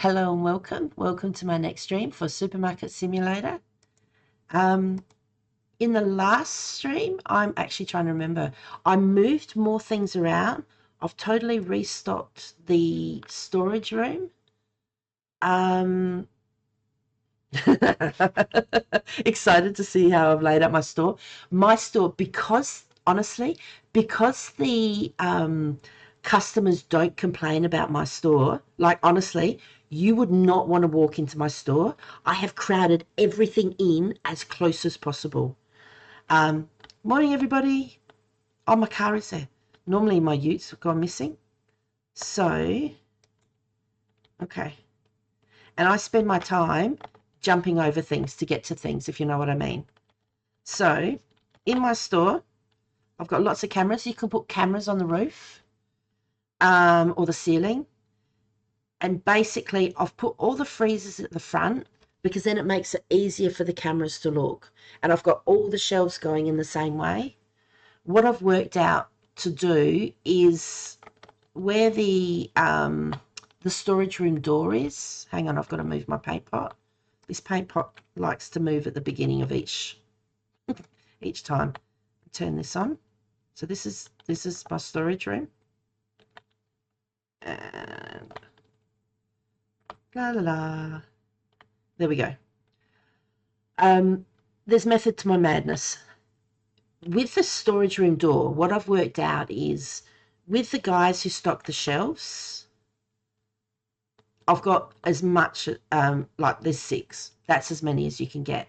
Hello and welcome. Welcome to my next stream for Supermarket Simulator. In the last stream, I'm actually trying to remember. I moved more things around. I've totally restocked the storage room. Excited to see how I've laid out my store. My store, because honestly, because the customers don't complain about my store, like honestly, you would not want to walk into my store. I have crowded everything in as close as possible. Morning, everybody. Oh, my car is there. Normally my utes have gone missing. So, okay. And I spend my time jumping over things to get to things, if you know what I mean. So, in my store, I've got lots of cameras. You can put cameras on the roof or the ceiling. And basically, I've put all the freezers at the front because then it makes it easier for the cameras to look. And I've got all the shelves going in the same way. What I've worked out to do is where the storage room door is. Hang on, I've got to move my paint pot. This paint pot likes to move at the beginning of each time. Turn this on. So this is my storage room. And la la la. There we go. There's method to my madness. With the storage room door, what I've worked out is with the guys who stock the shelves, I've got as much, like there's 6. That's as many as you can get.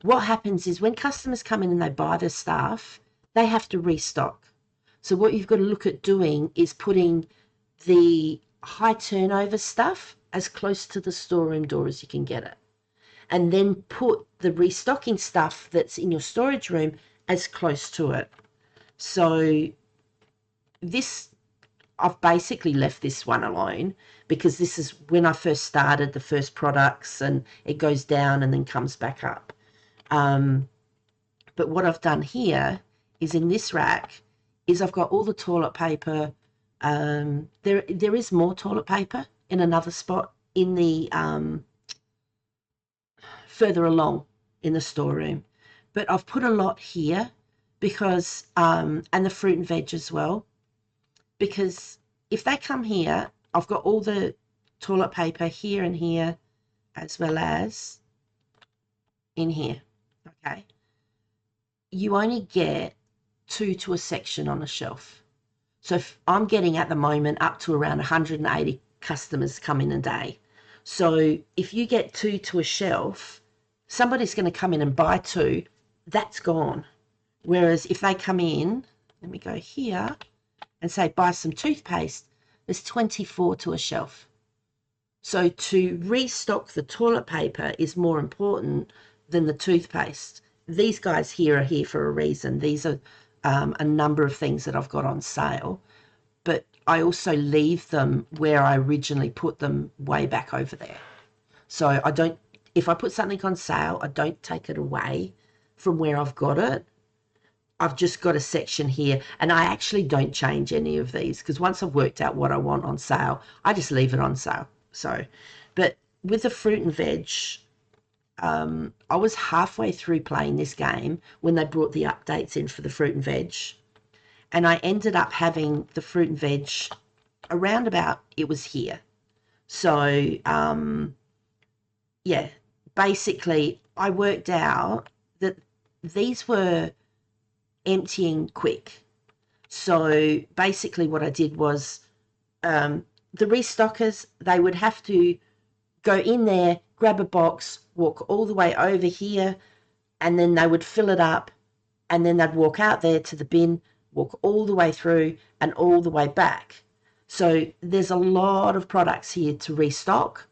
What happens is when customers come in and they buy their stuff, they have to restock. So what you've got to look at doing is putting the high turnover stuff as close to the storeroom door as you can get it. And then put the restocking stuff that's in your storage room as close to it. So this, I've basically left this one alone because this is when I first started the first products and it goes down and then comes back up. But what I've done here is in this rack is I've got all the toilet paper. There is more toilet paper in another spot in the further along in the storeroom, but I've put a lot here because and the fruit and veg as well, because if they come here, I've got all the toilet paper here and here as well as in here. Okay, you only get 2 to a section on a shelf. So if I'm getting at the moment up to around 180 customers come in a day. So if you get 2 to a shelf, somebody's going to come in and buy 2, that's gone. Whereas if they come in, let me go here and say buy some toothpaste, there's 24 to a shelf. So to restock the toilet paper is more important than the toothpaste. These guys here are here for a reason. These are a number of things that I've got on sale, but I also leave them where I originally put them way back over there. So I don't, if I put something on sale, I don't take it away from where I've got it. I've just got a section here, and I actually don't change any of these because once I've worked out what I want on sale, I just leave it on sale. So, but with the fruit and veg, I was halfway through playing this game when they brought the updates in for the fruit and veg, and I ended up having the fruit and veg around about, it was here. So, yeah, basically I worked out that these were emptying quick. So basically what I did was the restockers, they would have to go in there, grab a box, walk all the way over here, and then they would fill it up, and then they'd walk out there to the bin, walk all the way through and all the way back. So there's a lot of products here to restock,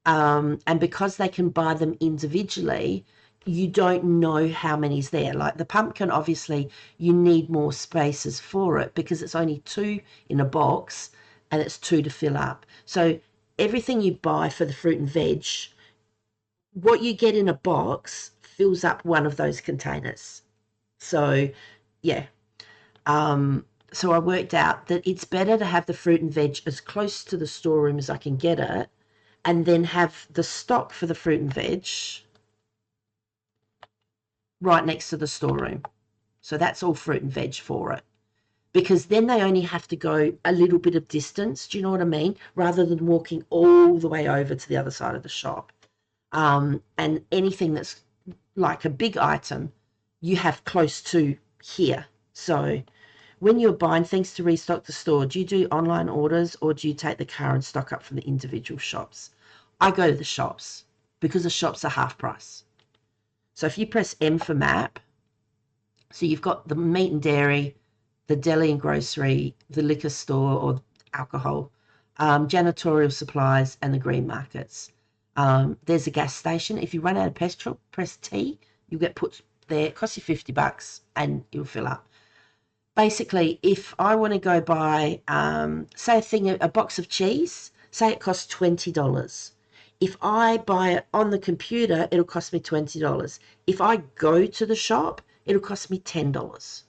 and because they can buy them individually, you don't know how many's there. Like the pumpkin, obviously you need more spaces for it because it's only 2 in a box and it's 2 to fill up. So everything you buy for the fruit and veg, what you get in a box fills up one of those containers. So yeah, so I worked out that it's better to have the fruit and veg as close to the storeroom as I can get it, and then have the stock for the fruit and veg right next to the storeroom. So that's all fruit and veg for it. Because then they only have to go a little bit of distance, do you know what I mean? Rather than walking all the way over to the other side of the shop. And anything that's like a big item, you have close to here. So when you're buying things to restock the store, do you do online orders or do you take the car and stock up from the individual shops? I go to the shops because the shops are half price. So if you press M for map, so you've got the meat and dairy, the deli and grocery, the liquor store or alcohol, janitorial supplies, and the green markets. There's a gas station. If you run out of petrol, press T. You'll get put there. It costs you $50 and you'll fill up. Basically, if I want to go buy, say a box of cheese, say it costs $20. If I buy it on the computer, it'll cost me $20. If I go to the shop, it'll cost me $10.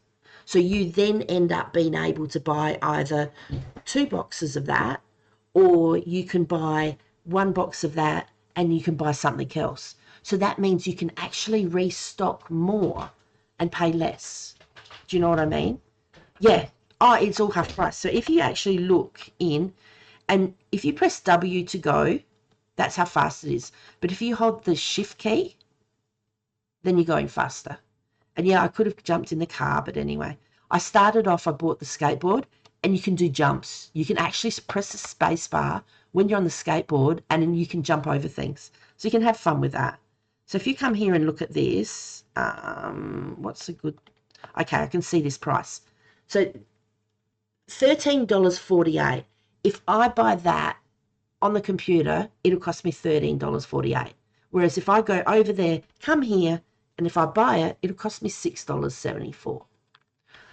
So you then end up being able to buy either 2 boxes of that, or you can buy 1 box of that and you can buy something else. So that means you can actually restock more and pay less. Do you know what I mean? Yeah. Oh, it's all half price. So if you actually look in, and if you press W to go, that's how fast it is. But if you hold the shift key, then you're going faster. And yeah, I could have jumped in the car, but anyway, I bought the skateboard, and you can do jumps. You can actually press the space bar when you're on the skateboard, and then you can jump over things. So you can have fun with that. So if you come here and look at this, what's a good, okay, I can see this price. So $13.48. If I buy that on the computer, it'll cost me $13.48. Whereas if I go over there, come here, and if I buy it, it'll cost me $6.74.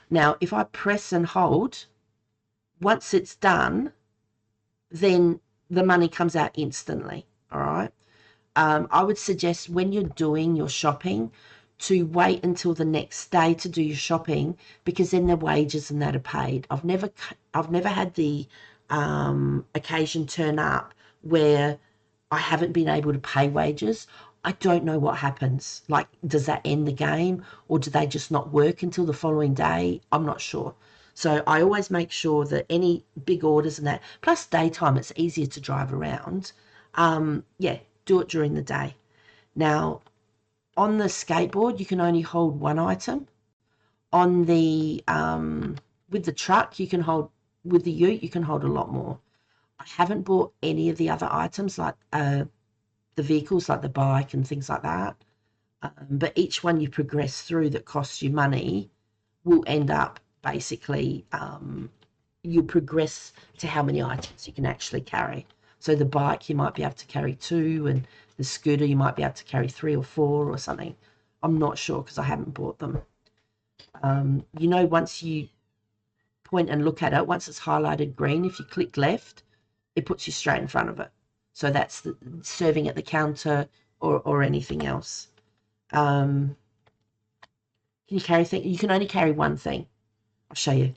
Now, if I press and hold, once it's done, then the money comes out instantly, all right? I would suggest when you're doing your shopping to wait until the next day to do your shopping, because then the wages and that are paid. I've never had the occasion turn up where I haven't been able to pay wages. I don't know what happens. Like, does that end the game, or do they just not work until the following day? I'm not sure. So I always make sure that any big orders and that, plus daytime, it's easier to drive around. Yeah, do it during the day. Now, on the skateboard, you can only hold 1 item. On the with the truck, you can hold, with the ute, you can hold a lot more. I haven't bought any of the other items like the vehicles, like the bike and things like that. But each one you progress through that costs you money will end up basically, you progress to how many items you can actually carry. So the bike, you might be able to carry 2, and the scooter, you might be able to carry 3 or 4 or something. I'm not sure because I haven't bought them. You know, once you point and look at it, once it's highlighted green, if you click left, it puts you straight in front of it. So that's the serving at the counter or anything else. Can you carry things? You can only carry 1 thing. I'll show you.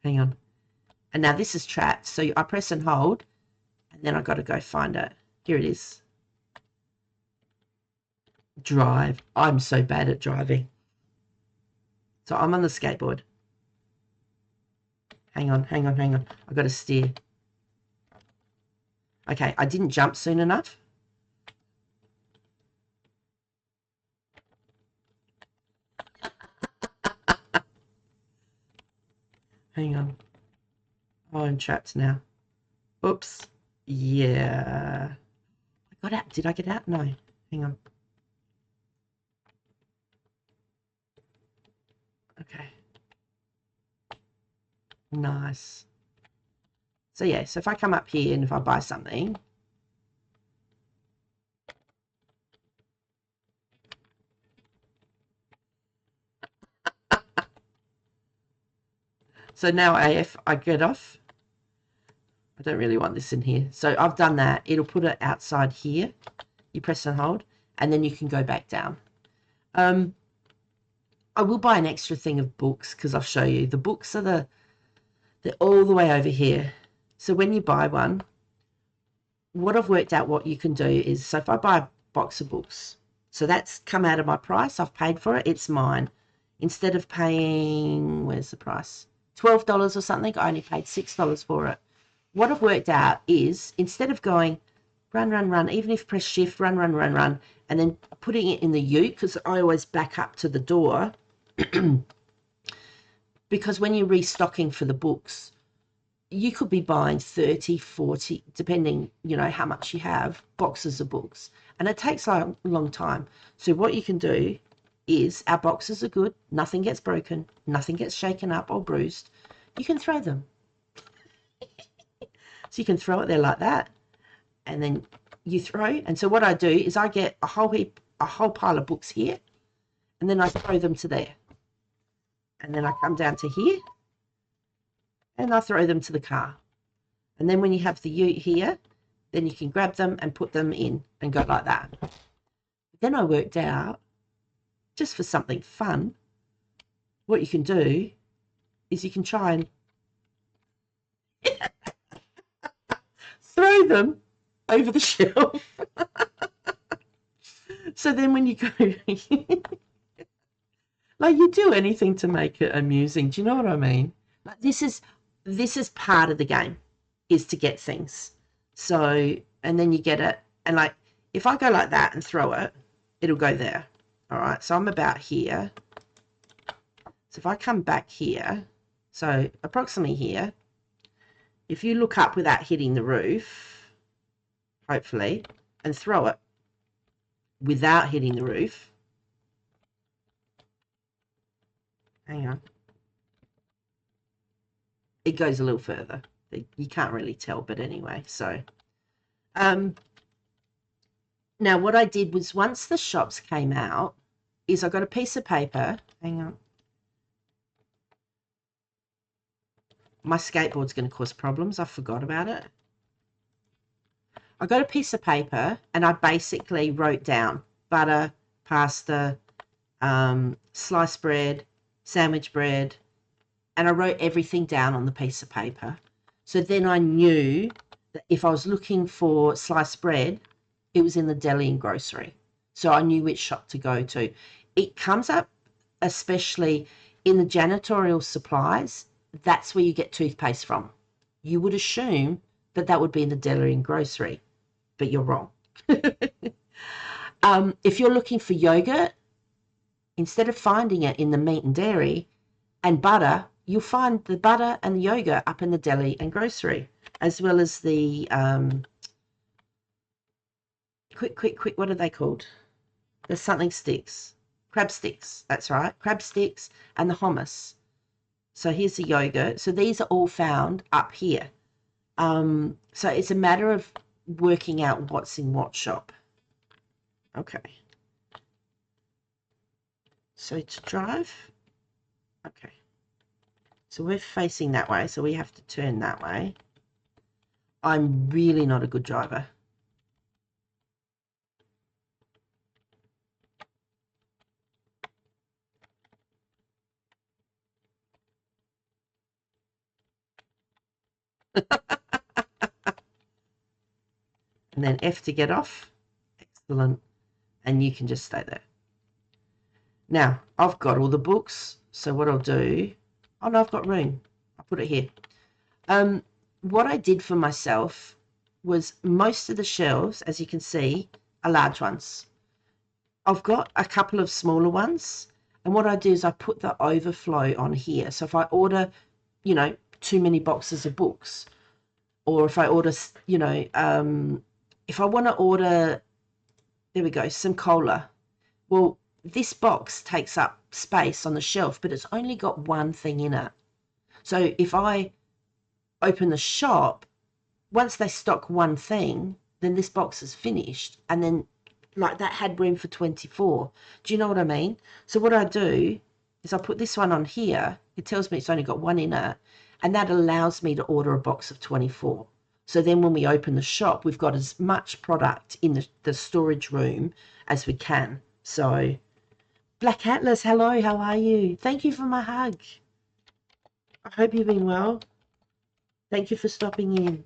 Hang on. And now this is trapped. So I press and hold, and then I got to go find it. Here it is. Drive. I'm so bad at driving. So I'm on the skateboard. Hang on. I've got to steer. Okay, I didn't jump soon enough. Hang on. Oh, I'm trapped now. Oops. Yeah. I got out. Did I get out? No. Hang on. Okay. Nice. So yeah, so if I come up here and if I buy something, so now if I get off, I don't really want this in here. So I've done that. It'll put it outside here. You press and hold, and then you can go back down. I will buy an extra thing of books because I'll show you. The books are they're all the way over here. So when you buy one, what I've worked out what you can do is, so if I buy a box of books, so that's come out of my price, I've paid for it, it's mine. Instead of paying, where's the price? $12 or something, I only paid $6 for it. What I've worked out is, instead of going run, run, run, even if you press shift, run, run, run, run, and then putting it in the ute, because I always back up to the door, because when you're restocking for the books, you could be buying 30, 40, depending, how much you have, boxes of books. And it takes a long time. So what you can do is, our boxes are good. Nothing gets broken. Nothing gets shaken up or bruised. You can throw them. So you can throw it there like that. And then you throw. And so what I do is I get a whole pile of books here. And then I throw them to there. And then I come down to here. And I throw them to the car. And then when you have the ute here, then you can grab them and put them in and go like that. But then I worked out, just for something fun, what you can do is you can try and throw them over the shelf. So then when you go, like, you do anything to make it amusing. Do you know what I mean? Like, this is part of the game, is to get things. So, and then you get it. And like, if I go like that and throw it, it'll go there. All right. So I'm about here. So if I come back here, so approximately here, if you look up without hitting the roof, hopefully, and throw it without hitting the roof. Hang on. It goes a little further. You can't really tell, but anyway, so now what I did was, once the shops came out, is I got a piece of paper. Hang on. My skateboard's going to cause problems. I forgot about it. I got a piece of paper and I basically wrote down butter, pasta, sliced bread, sandwich bread, and I wrote everything down on the piece of paper. So then I knew that if I was looking for sliced bread, it was in the deli and grocery. So I knew which shop to go to. It comes up, especially in the janitorial supplies, that's where you get toothpaste from. You would assume that that would be in the deli and grocery, but you're wrong. If you're looking for yogurt, instead of finding it in the meat and dairy and butter, you'll find the butter and the yogurt up in the deli and grocery, as well as the quick, what are they called? There's something sticks. Crab sticks, that's right. Crab sticks and the hummus. So here's the yogurt. So these are all found up here. So it's a matter of working out what's in what shop. Okay. So to drive, okay. So we're facing that way, so we have to turn that way. I'm really not a good driver. And then F to get off. Excellent. And you can just stay there. Now, I've got all the books, so what I'll do, oh no, I've got room. I'll put it here. What I did for myself was, most of the shelves, as you can see, are large ones. I've got a couple of smaller ones, and what I do is I put the overflow on here. So if I order, too many boxes of books, or if I order, if I want to order, there we go, some cola. Well, this box takes up space on the shelf, but it's only got one thing in it. So if I open the shop, once they stock one thing, then this box is finished. And then, like, that had room for 24. Do you know what I mean? So what I do is I put this one on here. It tells me it's only got one in it, and that allows me to order a box of 24. So then when we open the shop, we've got as much product in the storage room as we can. So, Black Atlas, hello, how are you? Thank you for my hug. I hope you've been well. Thank you for stopping in.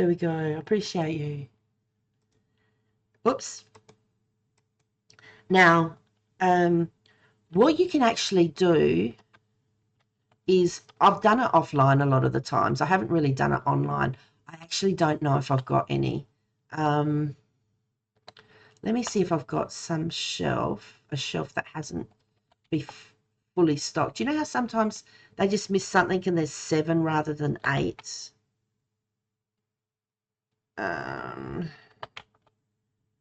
There we go. I appreciate you. Oops. Now, what you can actually do is, I've done it offline a lot of the times. I haven't really done it online. I actually don't know if I've got any. Let me see if I've got a shelf that hasn't been fully stocked. Do you know how sometimes they just miss something and there's 7 rather than 8?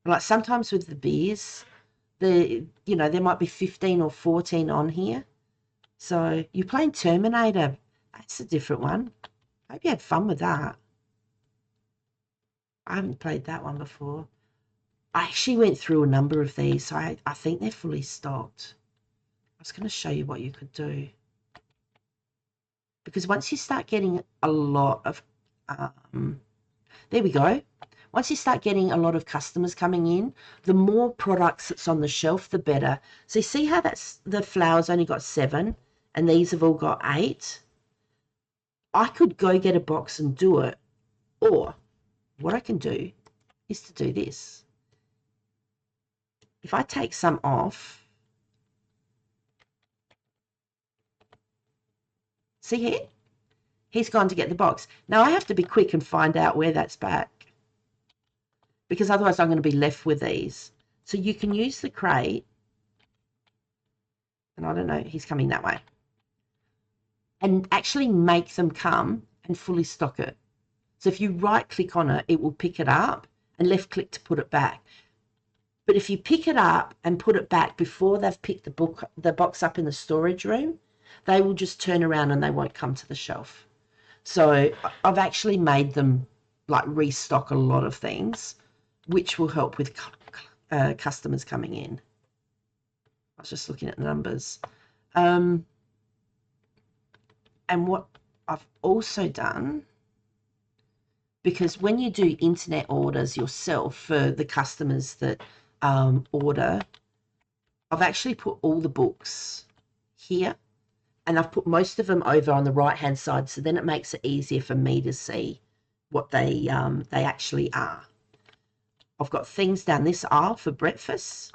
Like sometimes with the beers, there might be 15 or 14 on here. So you're playing Terminator. That's a different one. I hope you had fun with that. I haven't played that one before. I actually went through a number of these, so I think they're fully stocked. I was going to show you what you could do. Because once you start getting a lot of, there we go. Once you start getting a lot of customers coming in, the more products that's on the shelf, the better. So you see how the flowers only got 7 and these have all got 8? I could go get a box and do it. Or what I can do is to do this. If I take some off, see here? He's gone to get the box. Now I have to be quick and find out where that's back, because otherwise I'm going to be left with these. So you can use the crate, and I don't know, he's coming that way, and actually make them come and fully stock it. So if you right click on it, it will pick it up, and left click to put it back. But if you pick it up and put it back before they've picked the box up in the storage room, they will just turn around and they won't come to the shelf. So I've actually made them like restock a lot of things, which will help with customers coming in. I was just looking at the numbers. And what I've also done, because when you do internet orders yourself for the customers that order, I've actually put all the books here, and I've put most of them over on the right hand side, so then it makes it easier for me to see what they actually are. I've got things down this aisle for breakfast.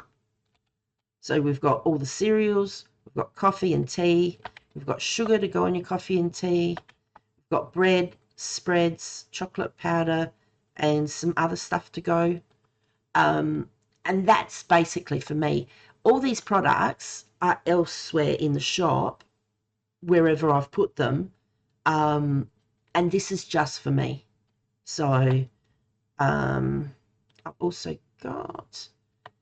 So we've got all the cereals, we've got coffee and tea, we've got sugar to go in your coffee and tea, we've got bread, spreads, chocolate powder, and some other stuff to go. And that's basically for me. All these products are elsewhere in the shop, wherever I've put them, and this is just for me. So I've also got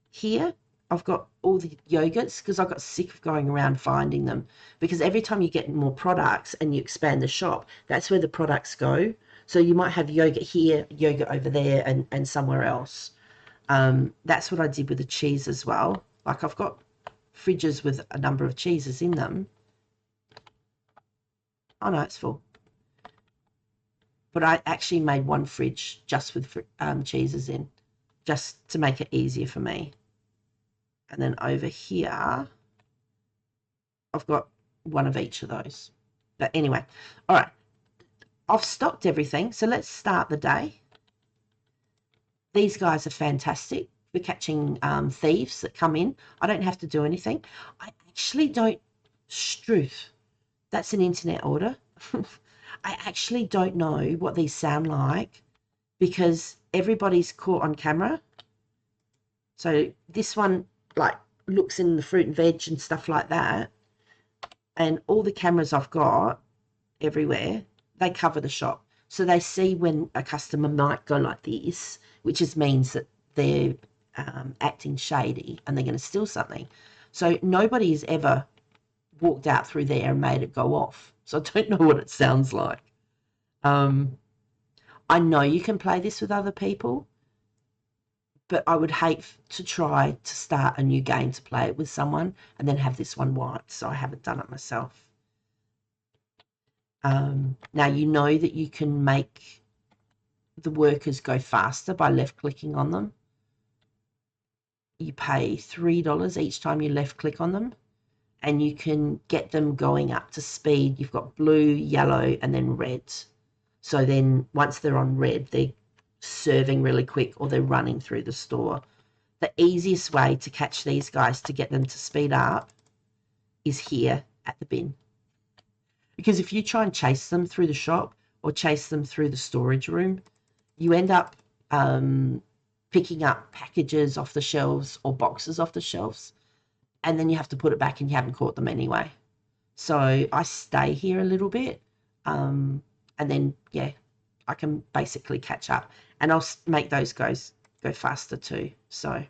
here, I've got all the yogurts, because I got sick of going around finding them, because every time you get more products and you expand the shop, that's where the products go. So you might have yogurt here, yogurt over there, and somewhere else. That's what I did with the cheese as well. Like I've got fridges with a number of cheeses in them. Oh no, it's full. But I actually made one fridge just with cheeses in, just to make it easier for me. And then over here, I've got one of each of those. But anyway, all right, I've stocked everything. So let's start the day. These guys are fantastic for catching thieves that come in. I don't have to do anything. I actually don't, Struth, that's an internet order. I actually don't know what these sound like, because everybody's caught on camera. So this one like looks in the fruit and veg and stuff like that, and all the cameras I've got everywhere, they cover the shop, so they see when a customer might go like this, which just means that they're acting shady and they're going to steal something. So nobody's ever walked out through there and made it go off. So I don't know what it sounds like. I know you can play this with other people, but I would hate to try to start a new game to play it with someone and then have this one wiped, so I haven't done it myself. Now you know that you can make the workers go faster by left clicking on them. You pay $3 each time you left click on them, and you can get them going up to speed. You've got blue, yellow, and then red. So then once they're on red, they're serving really quick or they're running through the store. The easiest way to catch these guys to get them to speed up is here at the bin. Because if you try and chase them through the shop or chase them through the storage room, you end up picking up packages off the shelves or boxes off the shelves, and then you have to put it back and you haven't caught them anyway. So I stay here a little bit, and then, yeah, I can basically catch up, and I'll make those guys go faster too. So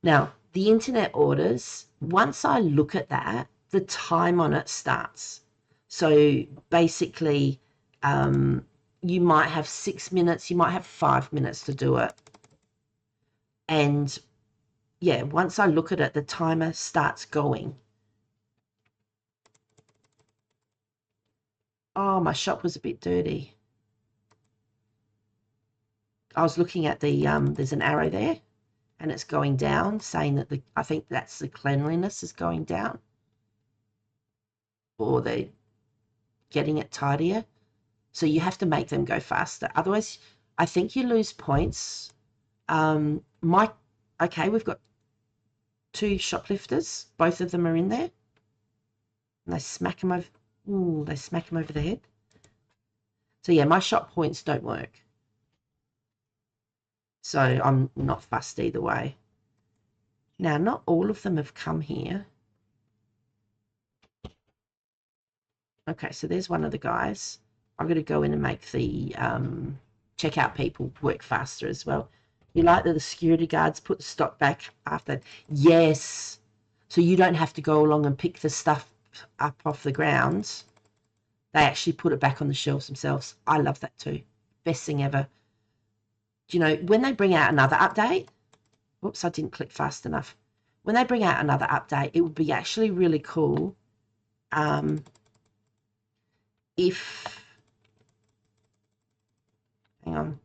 now the internet orders, once I look at that, the time on it starts. So basically, you might have 6 minutes, you might have 5 minutes to do it. And yeah, once I look at it, the timer starts going. Oh, my shop was a bit dirty. I was looking at the, there's an arrow there and it's going down, saying that I think that's the cleanliness is going down, or they're getting it tidier. So you have to make them go faster. Otherwise, I think you lose points. Okay, we've got 2 shoplifters. Both of them are in there. And they smack them over. Ooh, they smack them over the head. So yeah, my shop points don't work. So I'm not fussed either way. Now, not all of them have come here. Okay, so there's one of the guys. I'm going to go in and make the checkout people work faster as well. You like that the security guards put the stock back after? Yes. So you don't have to go along and pick the stuff up off the ground. They actually put it back on the shelves themselves. I love that too. Best thing ever. Do you know, when they bring out another update, whoops, I didn't click fast enough. When they bring out another update, it would be actually really cool if, hang on.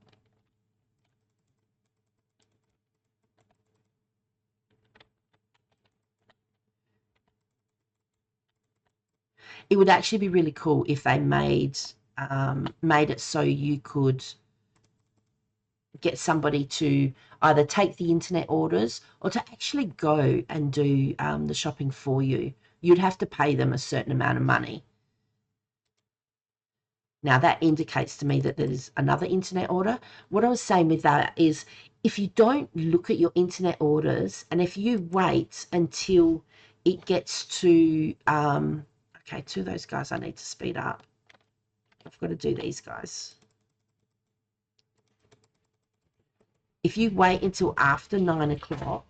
It would actually be really cool if they made it so you could get somebody to either take the internet orders or to actually go and do the shopping for you. You'd have to pay them a certain amount of money. Now that indicates to me that there's another internet order. What I was saying with that is, if you don't look at your internet orders and if you wait until it gets to, okay, 2 of those guys I need to speed up. I've got to do these guys. If you wait until after 9 o'clock,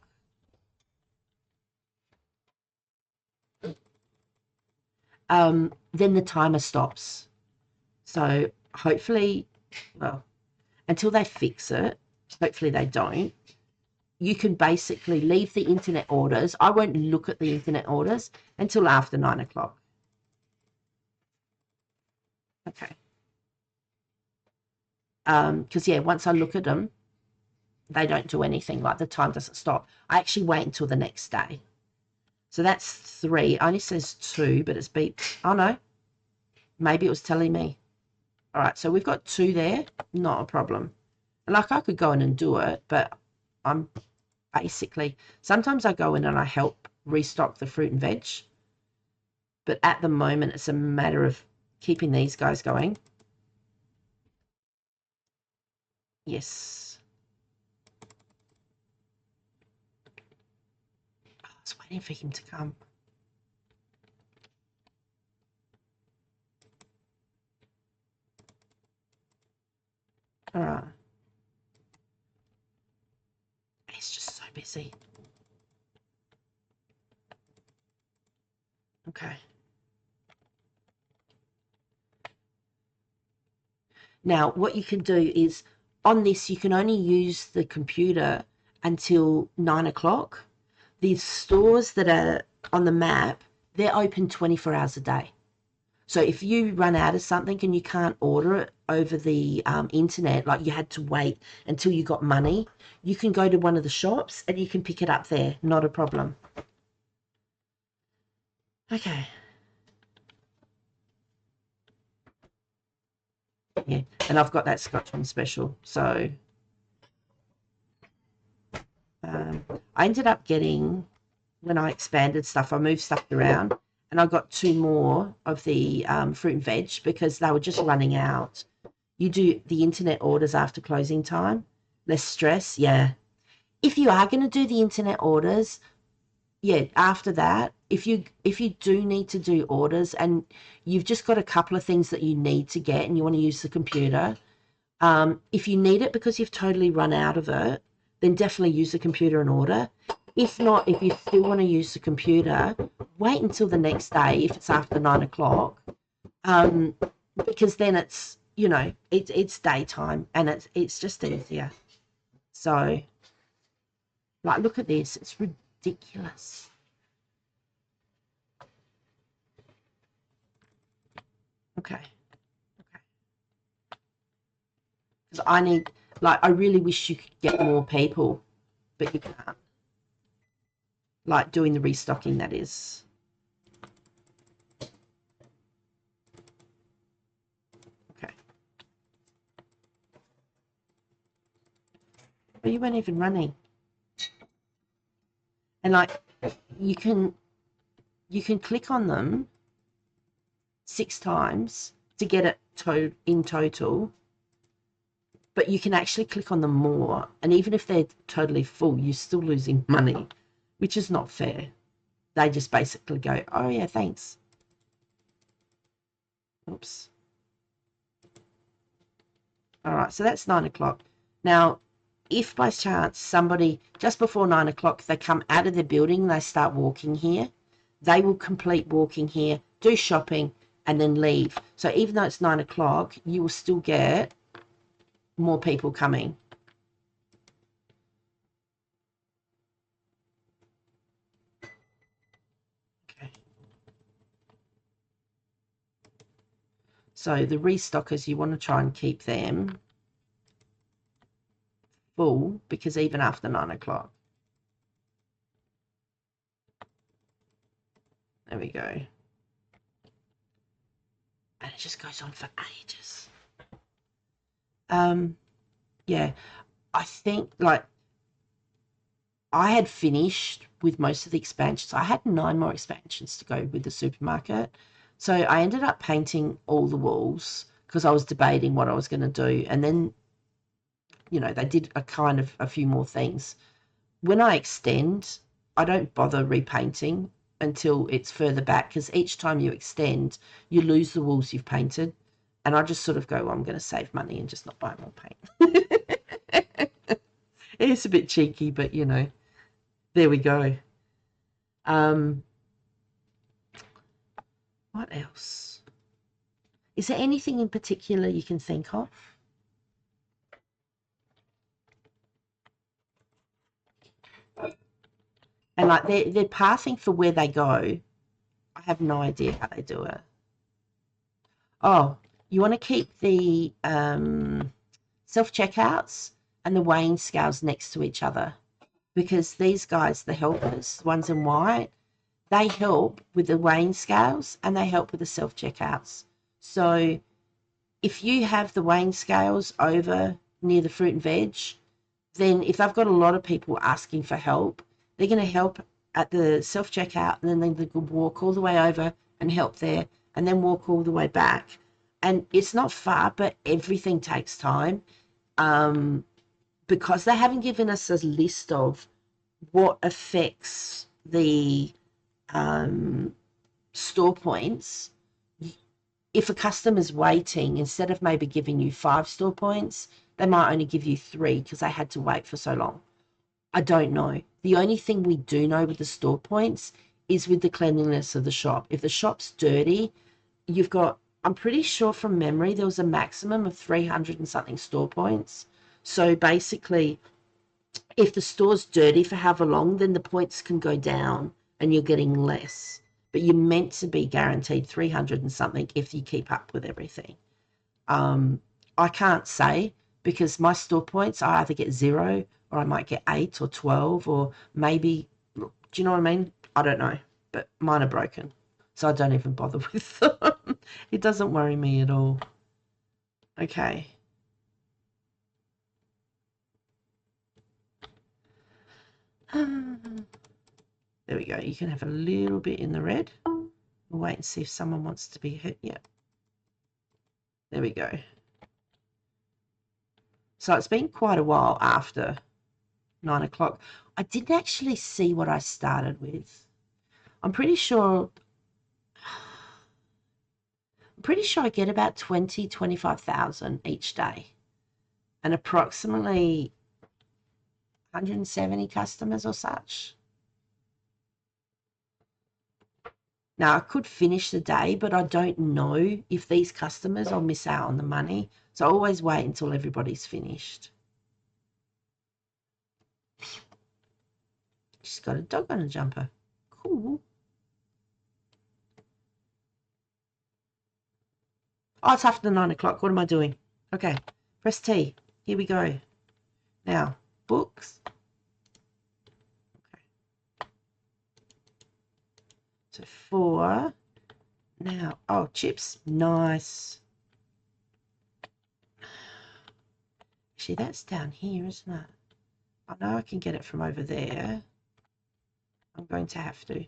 then the timer stops. So hopefully, well, until they fix it, hopefully they don't, you can basically leave the internet orders. I won't look at the internet orders until after 9 o'clock. Okay. Because, yeah, once I look at them, they don't do anything. Like, the time doesn't stop. I actually wait until the next day. So that's 3. It only says 2, but it's beeped. Oh, no. Maybe it was telling me. All right, so we've got 2 there. Not a problem. Like, I could go in and do it, but I'm basically, sometimes I go in and I help restock the fruit and veg. But at the moment, it's a matter of keeping these guys going. Yes. I was waiting for him to come. All right. He's just so busy. Okay. Now, what you can do is, on this, you can only use the computer until 9 o'clock. These stores that are on the map, they're open 24 hours a day. So if you run out of something and you can't order it over the internet, like you had to wait until you got money, you can go to one of the shops and you can pick it up there. Not a problem. Okay. Yeah, and I've got that Scotch on special. So I ended up getting, when I expanded stuff, I moved stuff around, and I got 2 more of the fruit and veg because they were just running out. You do the internet orders after closing time, less stress. Yeah. If you are going to do the internet orders, yeah, after that, if you do need to do orders and you've just got a couple of things that you need to get and you want to use the computer, if you need it because you've totally run out of it, then definitely use the computer and order. If not, if you still want to use the computer, wait until the next day if it's after 9 o'clock, um, because then it's, it's daytime and it's just easier. So, like, look at this. It's ridiculous. Okay. Okay. Because I need, like, I really wish you could get more people, but you can't. Like, doing the restocking, that is. Okay. But you weren't even running. And, like, you can click on them 6 times to get it in total, but you can actually click on them more, and even if they're totally full, you're still losing money, which is not fair. They just basically go, oh yeah, thanks. Oops. All right, so that's 9 o'clock. Now, if by chance somebody just before 9 o'clock, they come out of the building and they start walking here, they will complete walking here, do shopping, and then leave. So even though it's 9 o'clock, you will still get more people coming. Okay. So the restockers, you want to try and keep them full because even after 9 o'clock. There we go. And it just goes on for ages. Yeah, I think, like, I had finished with most of the expansions. I had 9 more expansions to go with the supermarket. So I ended up painting all the walls because I was debating what I was going to do. And then, they did a few more things. When I extend, I don't bother repainting until it's further back because each time you extend, you lose the walls you've painted. And I just sort of go, well, I'm going to save money and just not buy more paint. It's a bit cheeky, but there we go. What else? Is there anything in particular you can think of? And like they're pathing for where they go. I have no idea how they do it. Oh, you want to keep the self checkouts and the weighing scales next to each other because these guys, the helpers, the ones in white, they help with the weighing scales and they help with the self checkouts. So if you have the weighing scales over near the fruit and veg, then if they've got a lot of people asking for help, they're going to help at the self checkout and then they could walk all the way over and help there and then walk all the way back. And it's not far, but everything takes time because they haven't given us a list of what affects the store points. If a customer's waiting, instead of maybe giving you 5 store points, they might only give you 3 because they had to wait for so long. I don't know. The only thing we do know with the store points is with the cleanliness of the shop. If the shop's dirty, you've got, I'm pretty sure from memory, there was a maximum of 300 and something store points. So basically, if the store's dirty for however long, then the points can go down and you're getting less. But you're meant to be guaranteed 300 and something if you keep up with everything. I can't say because my store points, I either get 0 or I might get 8 or 12 or maybe, do you know what I mean? I don't know, but mine are broken. So I don't even bother with them. It doesn't worry me at all. Okay. There we go. You can have a little bit in the red. We'll wait and see if someone wants to be hit. Yeah. There we go. So it's been quite a while after 9 o'clock. I didn't actually see what I started with. I'm pretty sure I get about 25,000 each day and approximately 170 customers or such. Now, I could finish the day, but I don't know if these customers, I'll miss out on the money. So I always wait until everybody's finished. She's got a dog on a jumper. Cool. Oh, it's after 9 o'clock. What am I doing? Okay, press T. Here we go. Now, books. Okay. So 4. Now, oh, chips. Nice. Actually, that's down here, isn't it? I know I can get it from over there. I'm going to have to.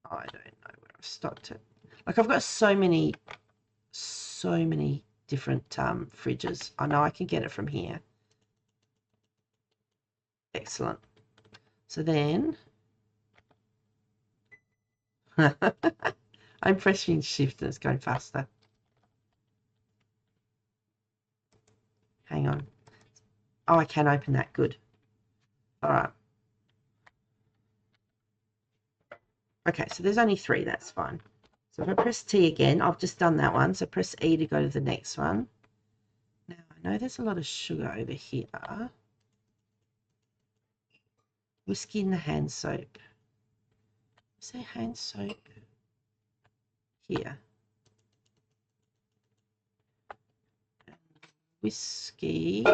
Oh, I don't know where I've stocked it. Like, I've got so many different fridges. I know I can get it from here. Excellent. So then I'm pressing shift and it's going faster. Hang on. Oh, I can open that. Good. All right. Okay, so there's only 3. That's fine. So if I press T again, I've just done that one. So press E to go to the next one. Now, I know there's a lot of sugar over here. Whiskey in the hand soap. Is there hand soap? Here. Whiskey.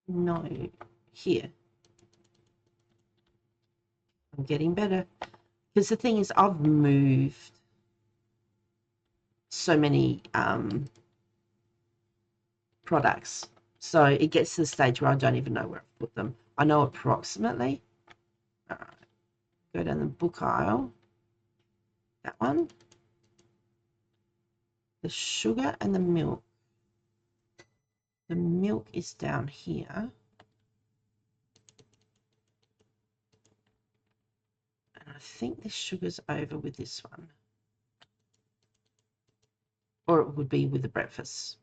No. Here. I'm getting better. Because the thing is, I've moved so many products. So it gets to the stage where I don't even know where I've put them. I know approximately. All right. Go down the book aisle. That one. The sugar and the milk. The milk is down here. And I think the sugar's over with this one. Or it would be with the breakfast.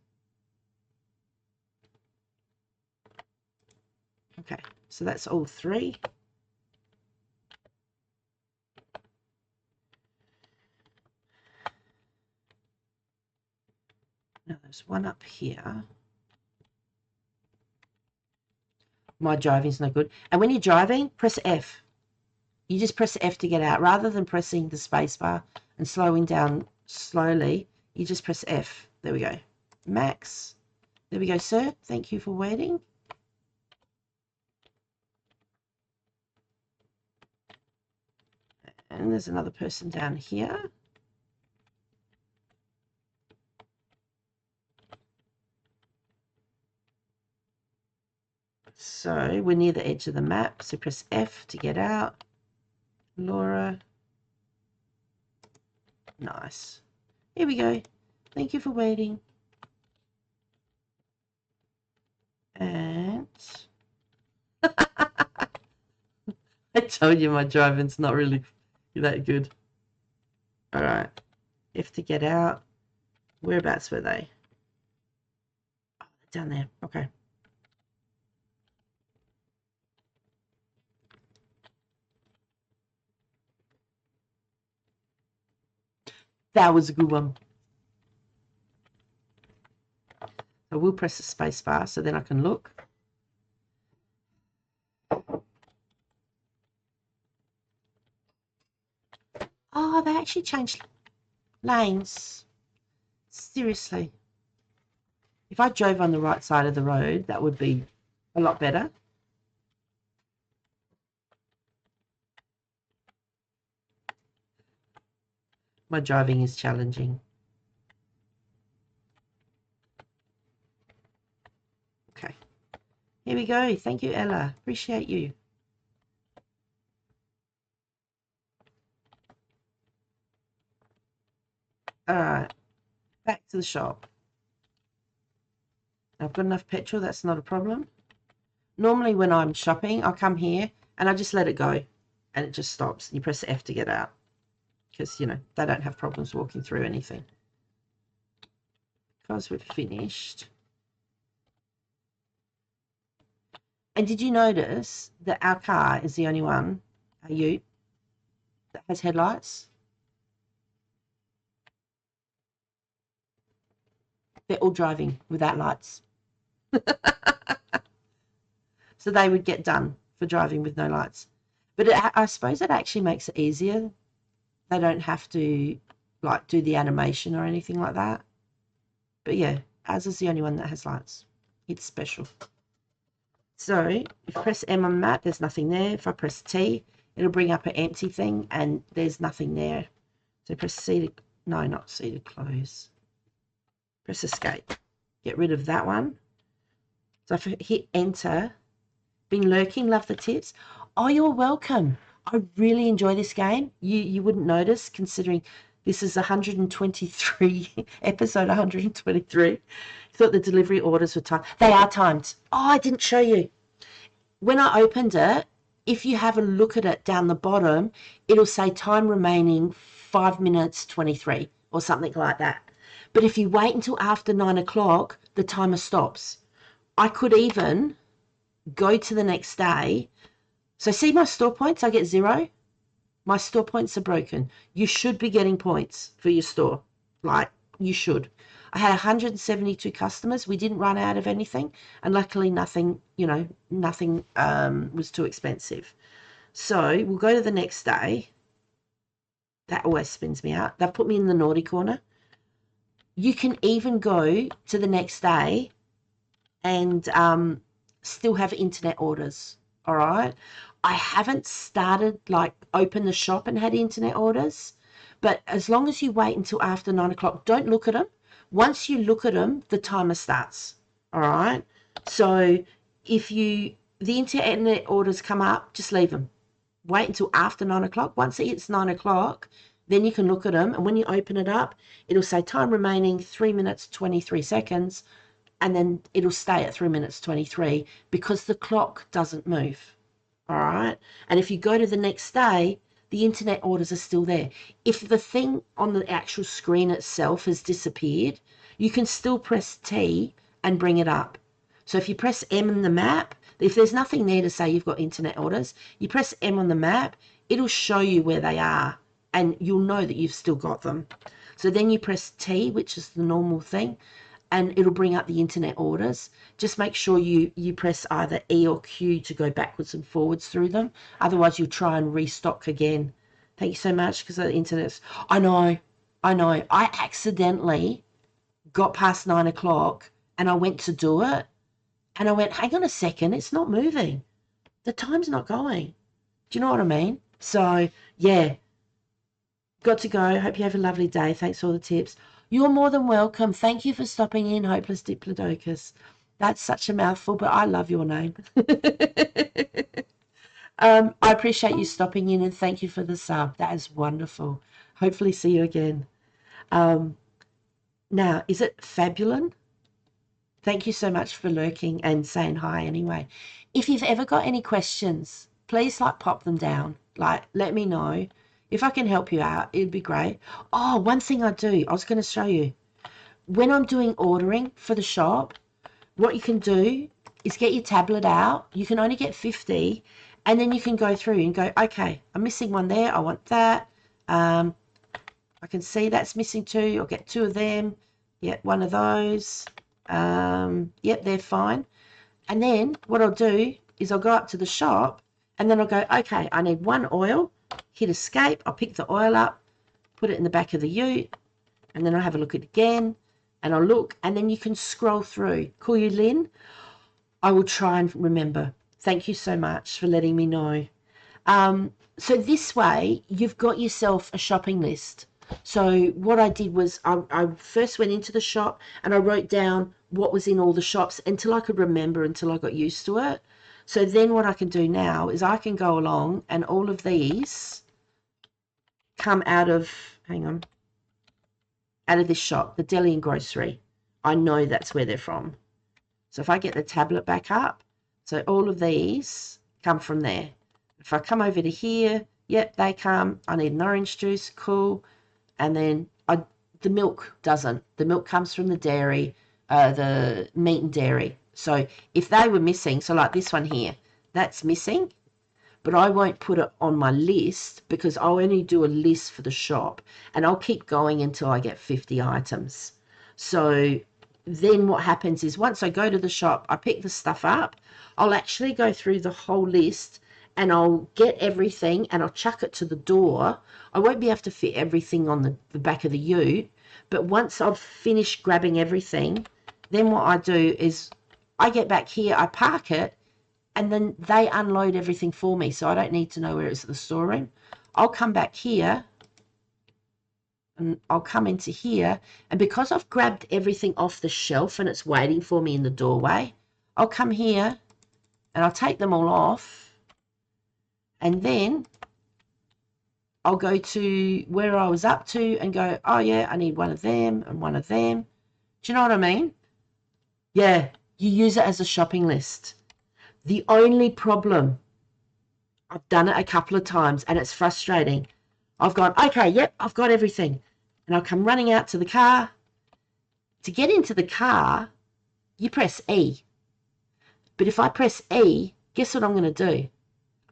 Okay, so that's all 3. Now there's one up here. My driving's no good. And when you're driving, press F. You just press F to get out. Rather than pressing the space bar and slowing down slowly, you just press F. There we go. Max. There we go, sir. Thank you for waiting. And there's another person down here. So we're near the edge of the map. So press F to get out. Laura. Nice. Here we go. Thank you for waiting. And I told you my driving's not really that good. All right. F to get out. Whereabouts were they? Oh, they're down there. Okay. That was a good one. I will press the space bar so then I can look. Oh, they actually changed lanes. Seriously. If I drove on the right side of the road, that would be a lot better. My driving is challenging. Okay. Here we go. Thank you, Ella. Appreciate you. All right. Back to the shop. I've got enough petrol. That's not a problem. Normally when I'm shopping, I'll come here and I just let it go and it just stops. You press F to get out because, you know, they don't have problems walking through anything. Because we've finished. And did you notice that our car is the only one, our ute, that has headlights? They're all driving without lights. So they would get done for driving with no lights. But I suppose it actually makes it easier. They don't have to like do the animation or anything like that. But yeah, ours is the only one that has lights. It's special. So if I press M on the map, there's nothing there. If I press T, it'll bring up an empty thing and there's nothing there. So press C to, no, not C to close. Press escape. Get rid of that one. So if I hit enter, been lurking, love the tips. Oh, you're welcome. I really enjoy this game. You wouldn't notice considering this is 123, episode 123. Thought the delivery orders were timed. They are timed. Oh, I didn't show you. When I opened it, if you have a look at it down the bottom, it'll say time remaining 5 minutes 23 or something like that. But if you wait until after 9 o'clock, the timer stops. I could even go to the next day. So see my store points, I get 0. My store points are broken. You should be getting points for your store. Like, you should. I had 172 customers. We didn't run out of anything. And luckily nothing, you know, nothing was too expensive. So we'll go to the next day. That always spins me out. They've put me in the naughty corner. You can even go to the next day and still have internet orders. All right. I haven't started like open the shop and had internet orders, but as long as you wait until after 9 o'clock, don't look at them. Once you look at them, the timer starts. All right. So if the internet orders come up, just leave them. Wait until after 9 o'clock. Once it hits 9 o'clock, then you can look at them. And when you open it up, it'll say time remaining 3 minutes, 23 seconds. And then it'll stay at 3 minutes 23 because the clock doesn't move. All right. And if you go to the next day, the internet orders are still there. If the thing on the actual screen itself has disappeared, you can still press T and bring it up. So if you press M on the map, if there's nothing there to say you've got internet orders, you press M on the map, it'll show you where they are and you'll know that you've still got them. So then you press T, which is the normal thing, and it'll bring up the internet orders. Just make sure you press either E or Q to go backwards and forwards through them. Otherwise, you'll try and restock again. Thank you so much because the internet's... I know. I accidentally got past 9 o'clock and I went to do it. And I went, hang on a second, it's not moving. The time's not going. Do you know what I mean? So, yeah. Got to go. Hope you have a lovely day. Thanks for all the tips. You're more than welcome. Thank you for stopping in, Hopeless Diplodocus. That's such a mouthful, but I love your name. I appreciate you stopping in and thank you for the sub. That is wonderful. Hopefully see you again. Now, is it Fabulon? Thank you so much for lurking and saying hi anyway. If you've ever got any questions, please pop them down. Let me know. If I can help you out, it'd be great. Oh, one thing I do, I was going to show you. When I'm doing ordering for the shop, what you can do is get your tablet out. You can only get 50, and then you can go through and go, okay, I'm missing one there. I want that. I can see that's missing 2. I'll get 2 of them. Yep, 1 of those. Yep, they're fine. And then what I'll do is I'll go up to the shop, and then I'll go, okay, I need 1 oil. Hit escape, I'll pick the oil up, put it in the back of the ute, and then I'll have a look at it again, and I'll look, and then you can scroll through. Call you Lynn? I will try and remember. Thank you so much for letting me know. So this way, you've got yourself a shopping list. So what I did was I first went into the shop and I wrote down what was in all the shops until I could remember, until I got used to it. So then what I can do now is I can go along and all of these come out of, hang on, out of this shop, the deli and grocery. I know that's where they're from. So if I get the tablet back up, so all of these come from there. If I come over to here, yep, they come. I need an orange juice, cool. And then the milk doesn't. The milk comes from the dairy, the meat and dairy. So if they were missing, so like this one here, that's missing, but I won't put it on my list because I'll only do a list for the shop and I'll keep going until I get 50 items. So then what happens is once I go to the shop, I pick the stuff up, I'll actually go through the whole list and I'll get everything and I'll chuck it to the door. I won't be able to fit everything on the back of the ute, but once I've finished grabbing everything, then what I do is I get back here, I park it, and then they unload everything for me, so I don't need to know where it's at the storeroom. I'll come back here, and I'll come into here, and because I've grabbed everything off the shelf and it's waiting for me in the doorway, I'll come here, and I'll take them all off, and then I'll go to where I was up to and go, oh yeah, I need one of them and one of them. Do you know what I mean? Yeah, you use it as a shopping list. The only problem, I've done it a couple of times and it's frustrating. I've gone, okay, yep, I've got everything. And I'll come running out to the car. To get into the car, you press E. But if I press E, guess what I'm going to do?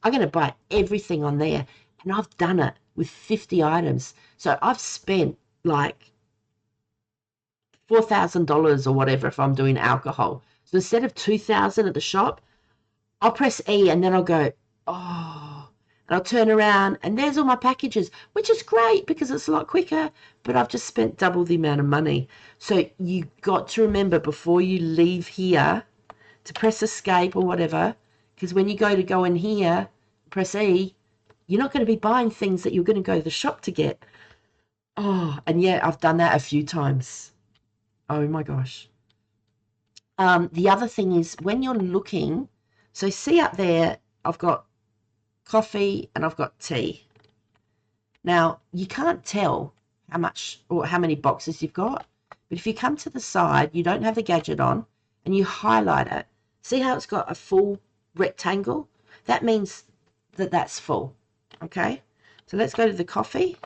I'm going to buy everything on there. And I've done it with 50 items. So I've spent like $4,000 or whatever if I'm doing alcohol. So instead of $2,000 at the shop, I'll press E and then I'll go, oh, and I'll turn around and there's all my packages, which is great because it's a lot quicker, but I've just spent double the amount of money. So you got to remember before you leave here to press escape or whatever, because when you go in here, press E, you're not going to be buying things that you're going to go to the shop to get. Oh, and yeah, I've done that a few times. Oh my gosh. The other thing is when you're looking, so see up there, I've got coffee and I've got tea. Now, you can't tell how much or how many boxes you've got, but if you come to the side, you don't have the gadget on, and you highlight it, see how it's got a full rectangle? That means that that's full, okay? So let's go to the coffee.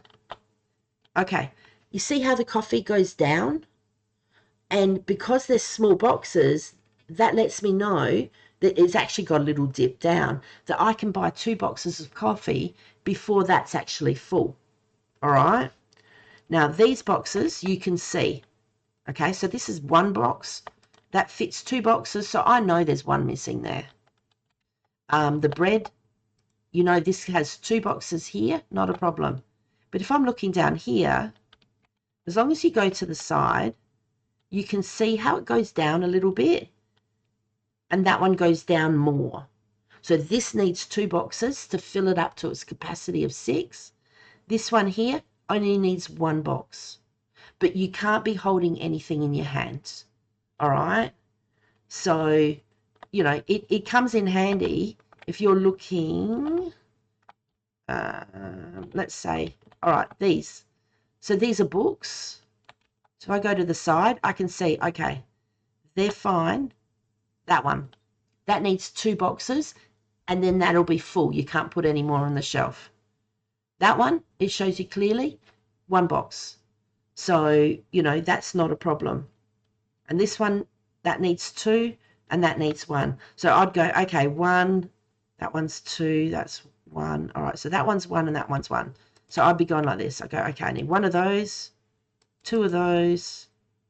Okay, you see how the coffee goes down? And because there's small boxes, that lets me know that it's actually got a little dip down, that I can buy 2 boxes of coffee before that's actually full. All right. Now these boxes you can see. Okay, so this is 1 box. That fits 2 boxes, so I know there's 1 missing there. The bread, you know, this has 2 boxes here, not a problem. But if I'm looking down here, as long as you go to the side, you can see how it goes down a little bit. And that one goes down more. So this needs 2 boxes to fill it up to its capacity of 6. This one here only needs 1 box. But you can't be holding anything in your hands. All right? So, you know, it comes in handy if you're looking, let's say, all right, these. So these are books. So if I go to the side, I can see, okay, they're fine. That one, that needs 2 boxes, and then that'll be full. You can't put any more on the shelf. That one, it shows you clearly 1 box. So, you know, that's not a problem. And this one, that needs 2, and that needs 1. So I'd go, okay, 1, that one's 2, that's 1. All right, so that one's 1 and that one's 1. So I'd be going like this. I go, okay, I need 1 of those, 2 of those,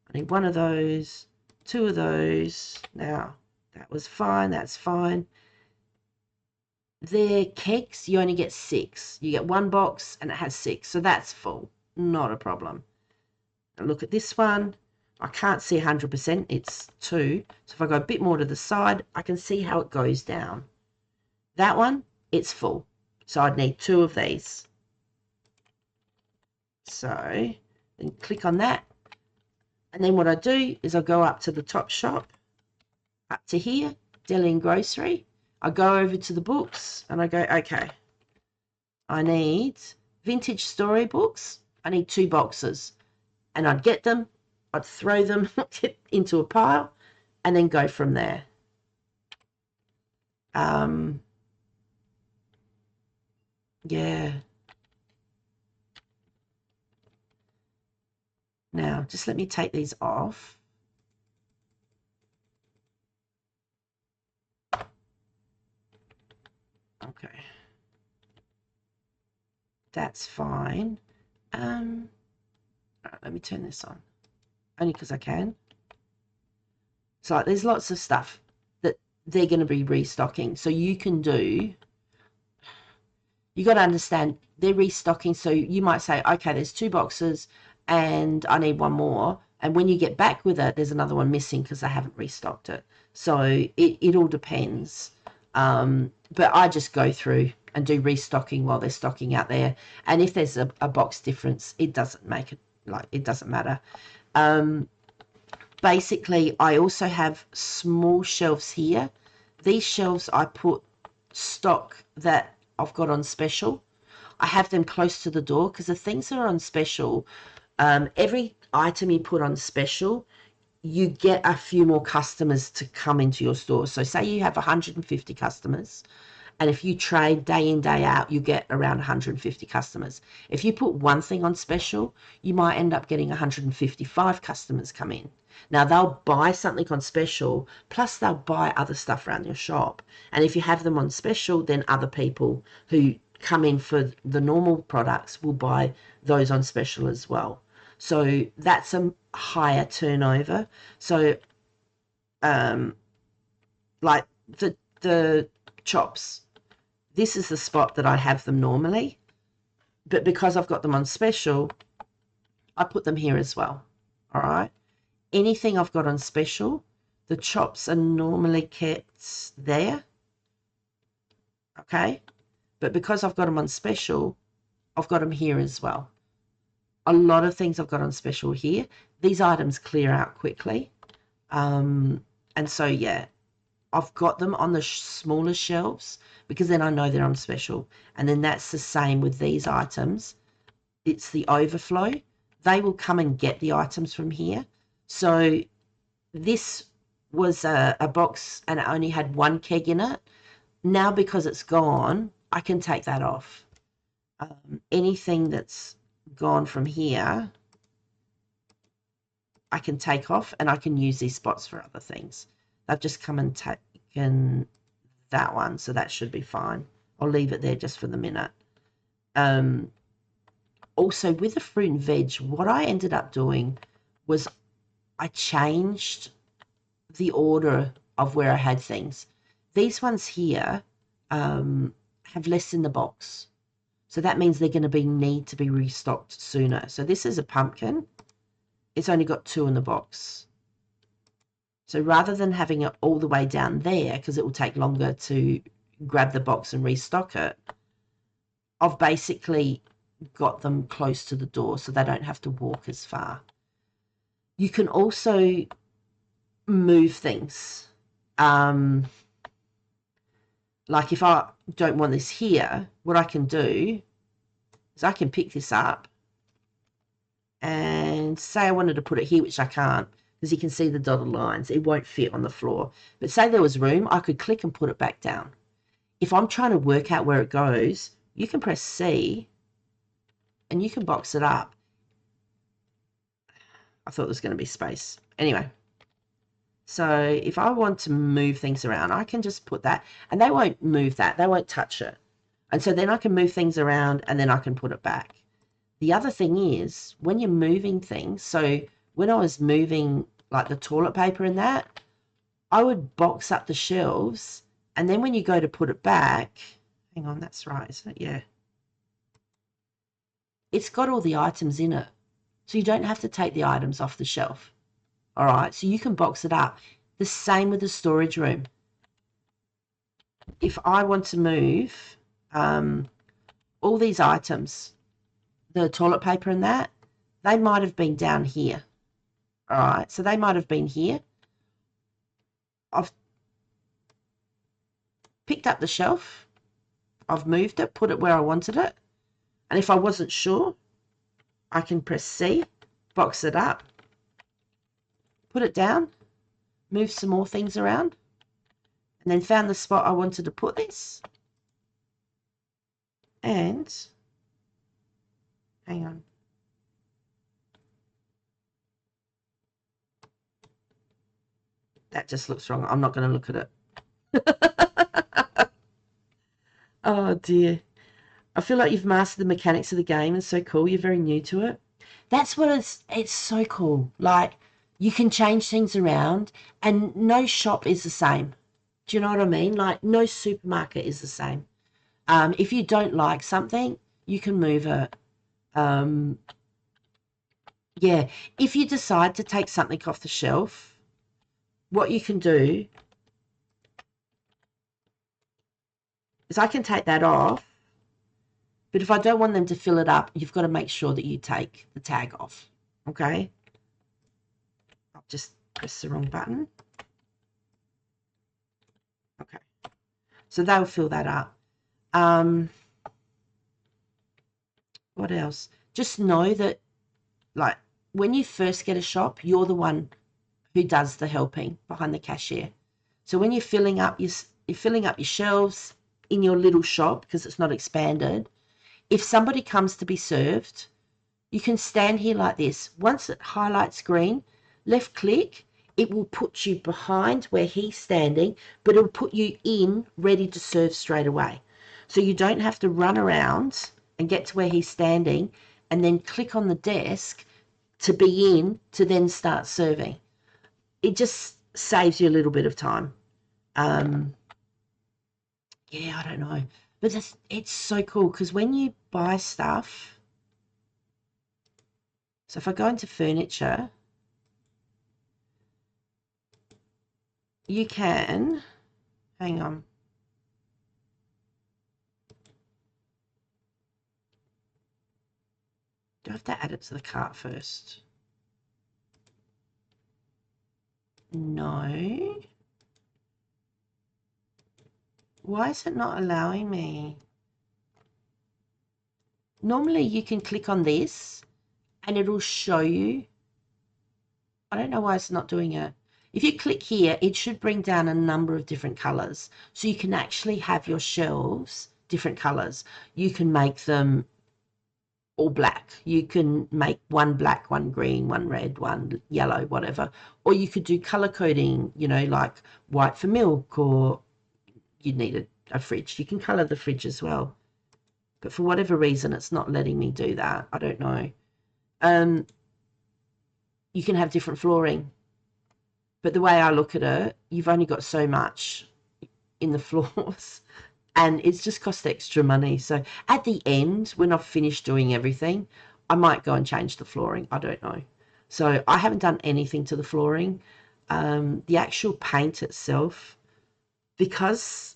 I need 1 of those, 2 of those. Now, that was fine, that's fine. They're kegs, you only get 6. You get 1 box and it has 6, so that's full, not a problem. Now look at this one. I can't see 100%, it's 2. So if I go a bit more to the side, I can see how it goes down. That one, it's full. So I'd need 2 of these. So then click on that. And then what I do is I go up to the top shop, up to here, deli and grocery. I go over to the books and I go, okay, I need vintage storybooks. I need 2 boxes. And I'd get them, I'd throw them into a pile and then go from there. Yeah. Now, just let me take these off. Okay. That's fine. Right, let me turn this on. Only because I can. So like, there's lots of stuff that they're going to be restocking. So you can do, you got to understand they're restocking. So you might say, okay, there's 2 boxes and I need 1 more. And when you get back with it, there's another one missing because they haven't restocked it. So it all depends. But I just go through and do restocking while they're stocking out there. And if there's a box difference, it doesn't make it, like, it doesn't matter. Basically, I also have small shelves here. These shelves I put stock that I've got on special. I have them close to the door because the things that are on special, every item you put on special, you get a few more customers to come into your store. So say you have 150 customers, and if you trade day in, day out, you get around 150 customers. If you put one thing on special, you might end up getting 155 customers come in. Now, they'll buy something on special, plus they'll buy other stuff around your shop. And if you have them on special, then other people who come in for the normal products will buy those on special as well. So that's a higher turnover. So, like the chops, this is the spot that I have them normally, but because I've got them on special, I put them here as well. All right. Anything I've got on special, the chops are normally kept there. Okay. But because I've got them on special, I've got them here as well. A lot of things I've got on special here. These items clear out quickly. And so, yeah, I've got them on the smaller shelves because then I know they're on special. And then that's the same with these items. It's the overflow. They will come and get the items from here. So this was a box and it only had 1 keg in it. Now, because it's gone, I can take that off. Anything that's gone from here, I can take off and I can use these spots for other things. They've just come and taken that one, so that should be fine. I'll leave it there just for the minute. Also, with the fruit and veg, what I ended up doing was I changed the order of where I had things. These ones here have less in the box. So that means they're going to need to be restocked sooner. So this is a pumpkin. It's only got 2 in the box. So rather than having it all the way down there, because it will take longer to grab the box and restock it, I've basically got them close to the door so they don't have to walk as far. You can also move things. Like if I don't want this here, what I can do is I can pick this up and say I wanted to put it here, which I can't, because you can see the dotted lines. It won't fit on the floor. But say there was room, I could click and put it back down. If I'm trying to work out where it goes, you can press C and you can box it up. I thought there was going to be space. Anyway, so if I want to move things around, I can just put that, and they won't move that. They won't touch it. And so then I can move things around and then I can put it back. The other thing is when you're moving things, so when I was moving like the toilet paper and that, I would box up the shelves, and then when you go to put it back, hang on, that's right, isn't it? Yeah. It's got all the items in it. So you don't have to take the items off the shelf. All right, so you can box it up. The same with the storage room. If I want to move all these items, the toilet paper and that, they might have been down here. All right, so they might have been here. I've picked up the shelf, I've moved it, put it where I wanted it, and if I wasn't sure, I can press C, box it up, put it down, move some more things around, and then found the spot I wanted to put this. And hang on. That just looks wrong. I'm not going to look at it. Oh dear. I feel like you've mastered the mechanics of the game. It's so cool. You're very new to it. That's what it's so cool. Like, you can change things around and no shop is the same. Do you know what I mean? Like, no supermarket is the same. If you don't like something, you can move it. Yeah, if you decide to take something off the shelf, what you can do is I can take that off, but if I don't want them to fill it up, you've got to make sure that you take the tag off, okay? I'll just press the wrong button. Okay, so they'll fill that up. What else? Just know that, like, when you first get a shop, you're the one who does the helping behind the cashier. So when you're filling up your shelves in your little shop, because it's not expanded, if somebody comes to be served, you can stand here like this. Once it highlights green, left click, it will put you behind where he's standing, but it'll put you in ready to serve straight away. So you don't have to run around and get to where he's standing and then click on the desk to be in to then start serving. It just saves you a little bit of time. Yeah, I don't know. But it's so cool because when you buy stuff, so if I go into furniture, you can, hang on. Do I have to add it to the cart first? No. Why is it not allowing me? Normally you can click on this and it'll show you. I don't know why it's not doing it. If you click here, it should bring down a number of different colors. So you can actually have your shelves different colors. You can make them all black. You can make one black, one green, one red, one yellow, whatever. Or you could do color coding, you know, like white for milk, or you need a fridge. You can color the fridge as well. But for whatever reason, it's not letting me do that. I don't know. You can have different flooring. But the way I look at it, you've only got so much in the floors and it's just cost extra money. So at the end, when I've finished doing everything, I might go and change the flooring. I don't know. So I haven't done anything to the flooring. The actual paint itself, because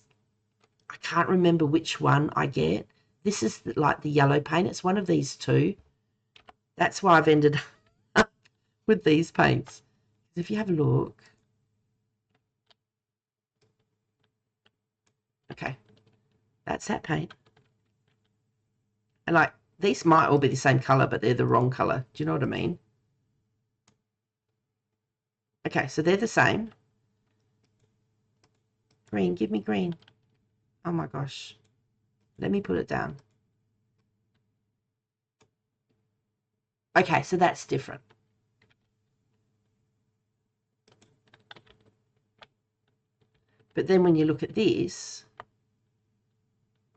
I can't remember which one I get. This is like the yellow paint. It's one of these two. That's why I've ended up with these paints. If you have a look. Okay, that's that paint. And like, these might all be the same color, but they're the wrong color. Do you know what I mean? Okay, so they're the same. Green, give me green. Oh my gosh. Let me put it down. Okay, so that's different. But then when you look at this,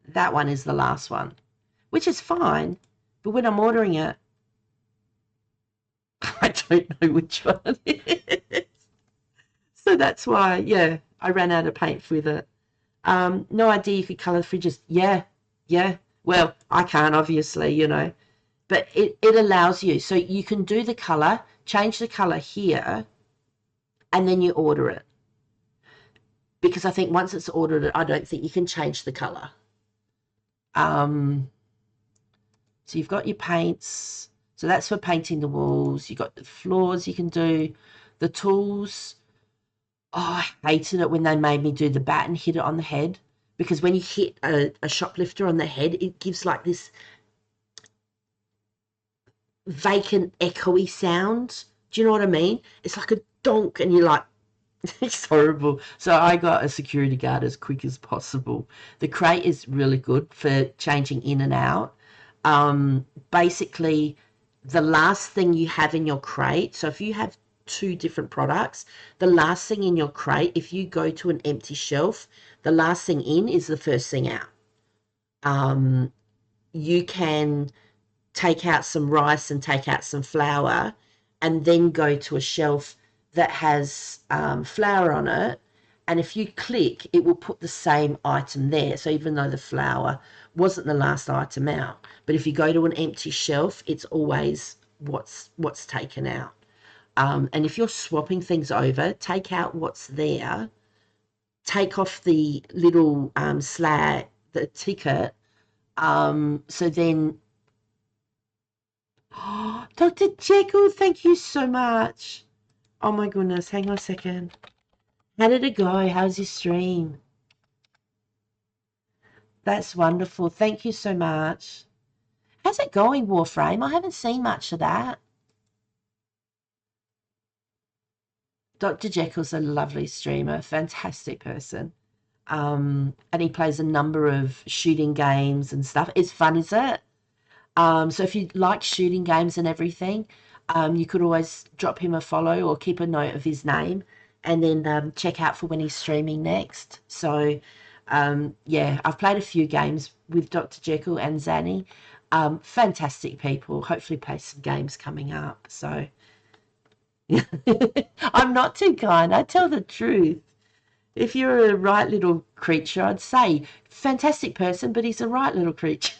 that one is the last one, which is fine. But when I'm ordering it, I don't know which one it is. So that's why, yeah, I ran out of paint with it. No idea if you colour fridges. Yeah. Well, I can't, obviously, you know. But it allows you. So you can do the colour, change the colour here, and then you order it. Because I think once it's ordered, I don't think you can change the colour. So you've got your paints. So that's for painting the walls. You've got the floors you can do. The tools. Oh, I hated it when they made me do the bat and hit it on the head. Because when you hit a shoplifter on the head, it gives like this vacant, echoey sound. Do you know what I mean? It's like a donk, and you're like, it's horrible. So I got a security guard as quick as possible. The crate is really good for changing in and out. Basically, the last thing you have in your crate, so if you have two different products, the last thing in your crate, if you go to an empty shelf, the last thing in is the first thing out. You can take out some rice and take out some flour and then go to a shelf that has flour on it, and if you click it will put the same item there. So even though the flour wasn't the last item out, but if you go to an empty shelf, it's always what's taken out. And if you're swapping things over, take out what's there, take off the little slag, the ticket, so then Dr. Jekyll, thank you so much. Oh my goodness, hang on a second. How did it go? How's your stream? That's wonderful. Thank you so much. How's it going, Warframe? I haven't seen much of that. Dr. Jekyll's a lovely streamer, fantastic person. And he plays a number of shooting games and stuff. It's fun, is it? So if you like shooting games and everything, you could always drop him a follow or keep a note of his name, and then check out for when he's streaming next. So yeah, I've played a few games with Dr. Jekyll and Zanny. Fantastic people. Hopefully play some games coming up. So I'm not too kind. I tell the truth. If you're a right little creature, I'd say fantastic person, but he's a right little creature.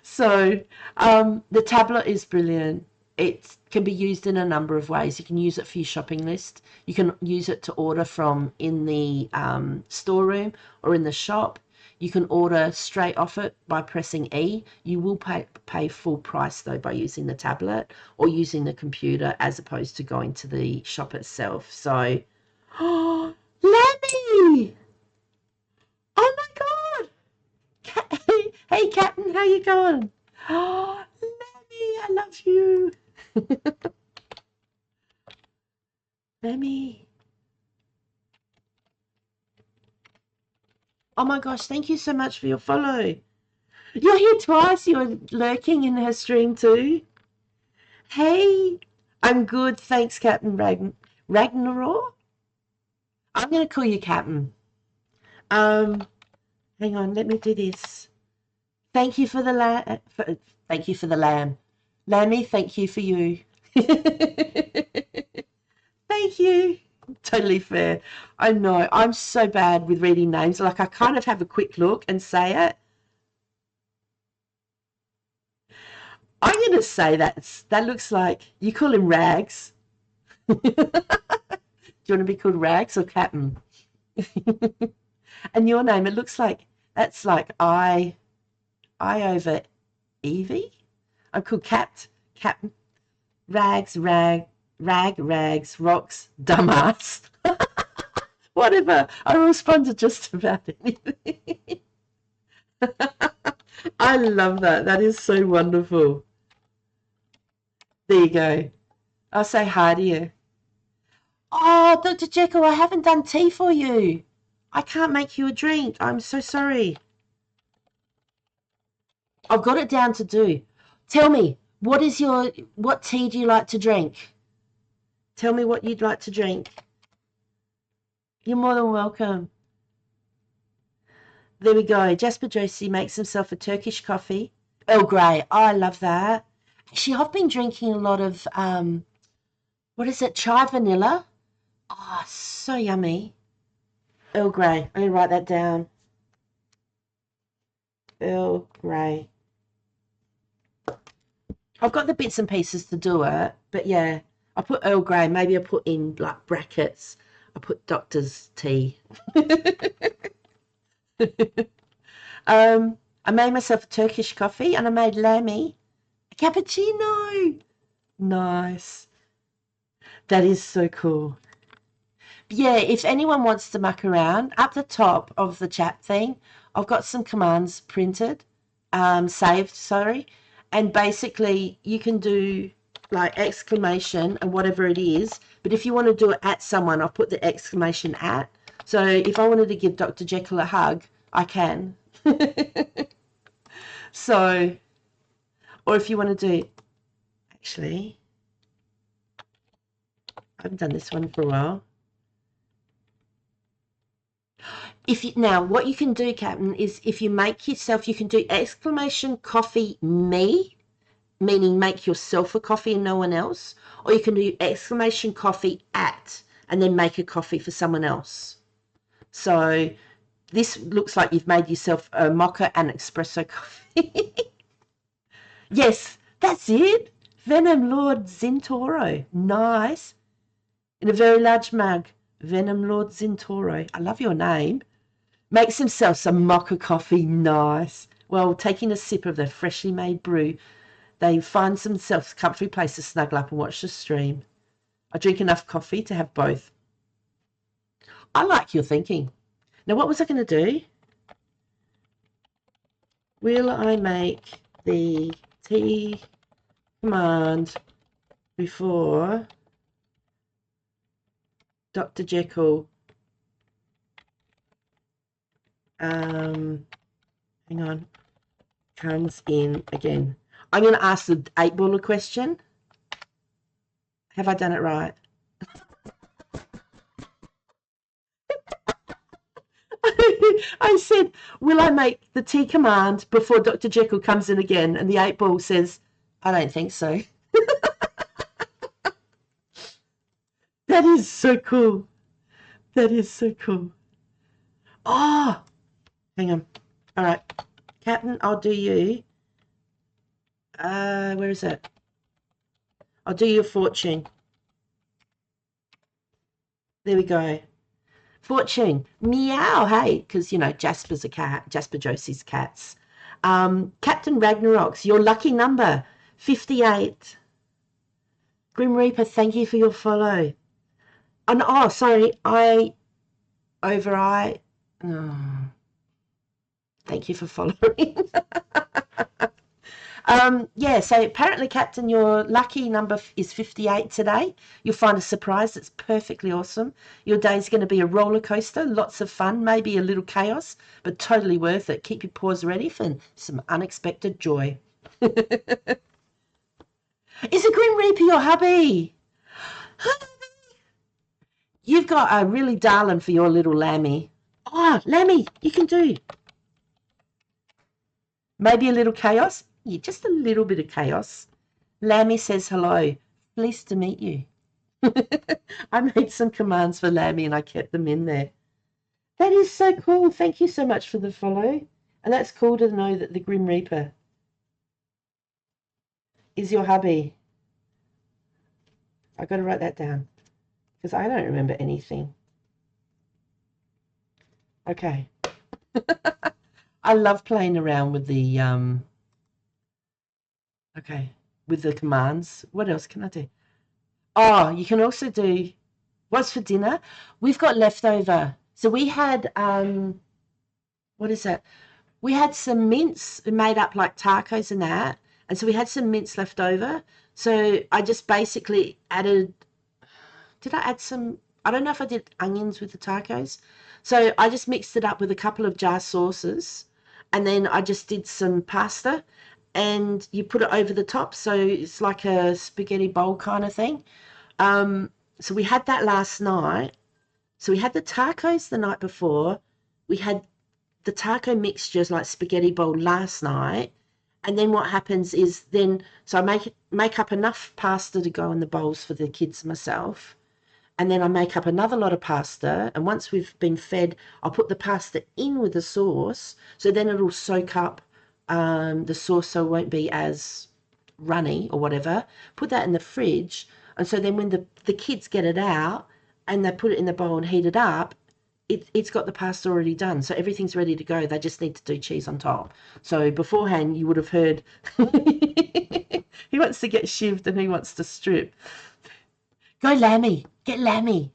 So the tablet is brilliant. It can be used in a number of ways. You can use it for your shopping list. You can use it to order from in the storeroom or in the shop. You can order straight off it by pressing E. You will pay full price though by using the tablet or using the computer as opposed to going to the shop itself. So, oh, Lemmy! Oh my God! Hey, Captain, how you going? Oh, Lemmy, I love you. Lemmy. Oh my gosh, thank you so much for your follow. You're here twice. You're lurking in her stream too. Hey, I'm good. Thanks, Captain Ragnarok. I'm going to call you Captain. Hang on, let me do this. Thank you for the thank you for the lamb. Lammy, thank you for you. Thank you. Totally fair. I know. I'm so bad with reading names. Like I kind of have a quick look and say it. I'm going to say that looks like you call him Rags. Do you want to be called Rags or Captain? And your name, it looks like that's like I over Evie. I'm called Captain Rags, Rags, Rocks, Dumbass. Whatever. I respond to just about anything. I love that. That is so wonderful. There you go. I'll say hi to you. Oh, Dr. Jekyll, I haven't done tea for you. I can't make you a drink. I'm so sorry. I've got it down to do. Tell me, what tea do you like to drink? Tell me what you'd like to drink. You're more than welcome. There we go. Jasper Josie makes himself a Turkish coffee. Earl Grey. Oh, I love that. Actually, I've been drinking a lot of, what is it, chai vanilla? Oh, so yummy. Earl Grey. I'm going to write that down. Earl Grey. I've got the bits and pieces to do it, but yeah, I put Earl Grey. Maybe I put in like brackets. I put doctor's tea. I made myself a Turkish coffee and I made Lammy a cappuccino. Nice. That is so cool. Yeah, if anyone wants to muck around, up the top of the chat thing, I've got some commands printed, saved, sorry, and basically you can do like exclamation and whatever it is, but if you want to do it at someone, I'll put the exclamation at. So if I wanted to give Dr. Jekyll a hug, I can. So, or if you want to do, actually, I haven't done this one for a while. Now what you can do, Captain, is if you make yourself, you can do exclamation coffee me, meaning make yourself a coffee and no one else, or you can do exclamation coffee at and then make a coffee for someone else. So this looks like you've made yourself a mocha and espresso coffee. Yes, that's it. Venom Lord Zintoro. Nice. In a very large mug. Venom Lord Zintoro. I love your name. Makes himself some mocha coffee. Nice. Well, taking a sip of their freshly made brew, they find themselves a comfy place to snuggle up and watch the stream. I drink enough coffee to have both. I like your thinking. Now, what was I going to do? Will I make the tea command before Dr. Jekyll hang on, comes in again? I'm going to ask the 8-baller question. Have I done it right? I said, will I make the tea command before Dr. Jekyll comes in again? And the 8-ball says, I don't think so. That is so cool. That is so cool. Oh, hang on. All right, Captain, I'll do you. Where is it? I'll do your fortune. There we go. Fortune. Meow. Hey, because, you know, Jasper's a cat. Jasper Josie's cats. Captain Ragnarok's, your lucky number, 58. Grim Reaper, thank you for your follow. Oh, sorry. Thank you for following. Yeah, so apparently, Captain, your lucky number is 58 today. You'll find a surprise that's perfectly awesome. Your day's going to be a roller coaster, lots of fun, maybe a little chaos, but totally worth it. Keep your paws ready for some unexpected joy. Is a Grim Reaper your hubby? You've got a really darling for your little Lammy. Oh, Lammy, you can do. Maybe a little chaos? Yeah, just a little bit of chaos. Lammy says hello. Pleased to meet you. I made some commands for Lammy and I kept them in there. That is so cool. Thank you so much for the follow. And that's cool to know that the Grim Reaper is your hubby. I've got to write that down because I don't remember anything. Okay. I love playing around with the with the commands. What else can I do? Oh, you can also do what's for dinner? We've got leftover. So we had what is that? We had some mince made up like tacos and that. And so we had some mince left over. So I just basically added, did I add some, I don't know if I did onions with the tacos. So I just mixed it up with a couple of jar sauces. And then I just did some pasta and you put it over the top. So it's like a spaghetti bowl kind of thing. So we had that last night. So we had the tacos the night before. We had the taco mixtures like spaghetti bowl last night. And then what happens is so I make up enough pasta to go in the bowls for the kids and myself. And then I make up another lot of pasta. And once we've been fed, I'll put the pasta in with the sauce. So then it'll soak up the sauce so it won't be as runny or whatever. Put that in the fridge. And so then when the kids get it out and they put it in the bowl and heat it up, it's got the pasta already done, so everything's ready to go. They just need to do cheese on top. So beforehand, you would have heard he wants to get shivved and he wants to strip. Go Lammy, get Lammy,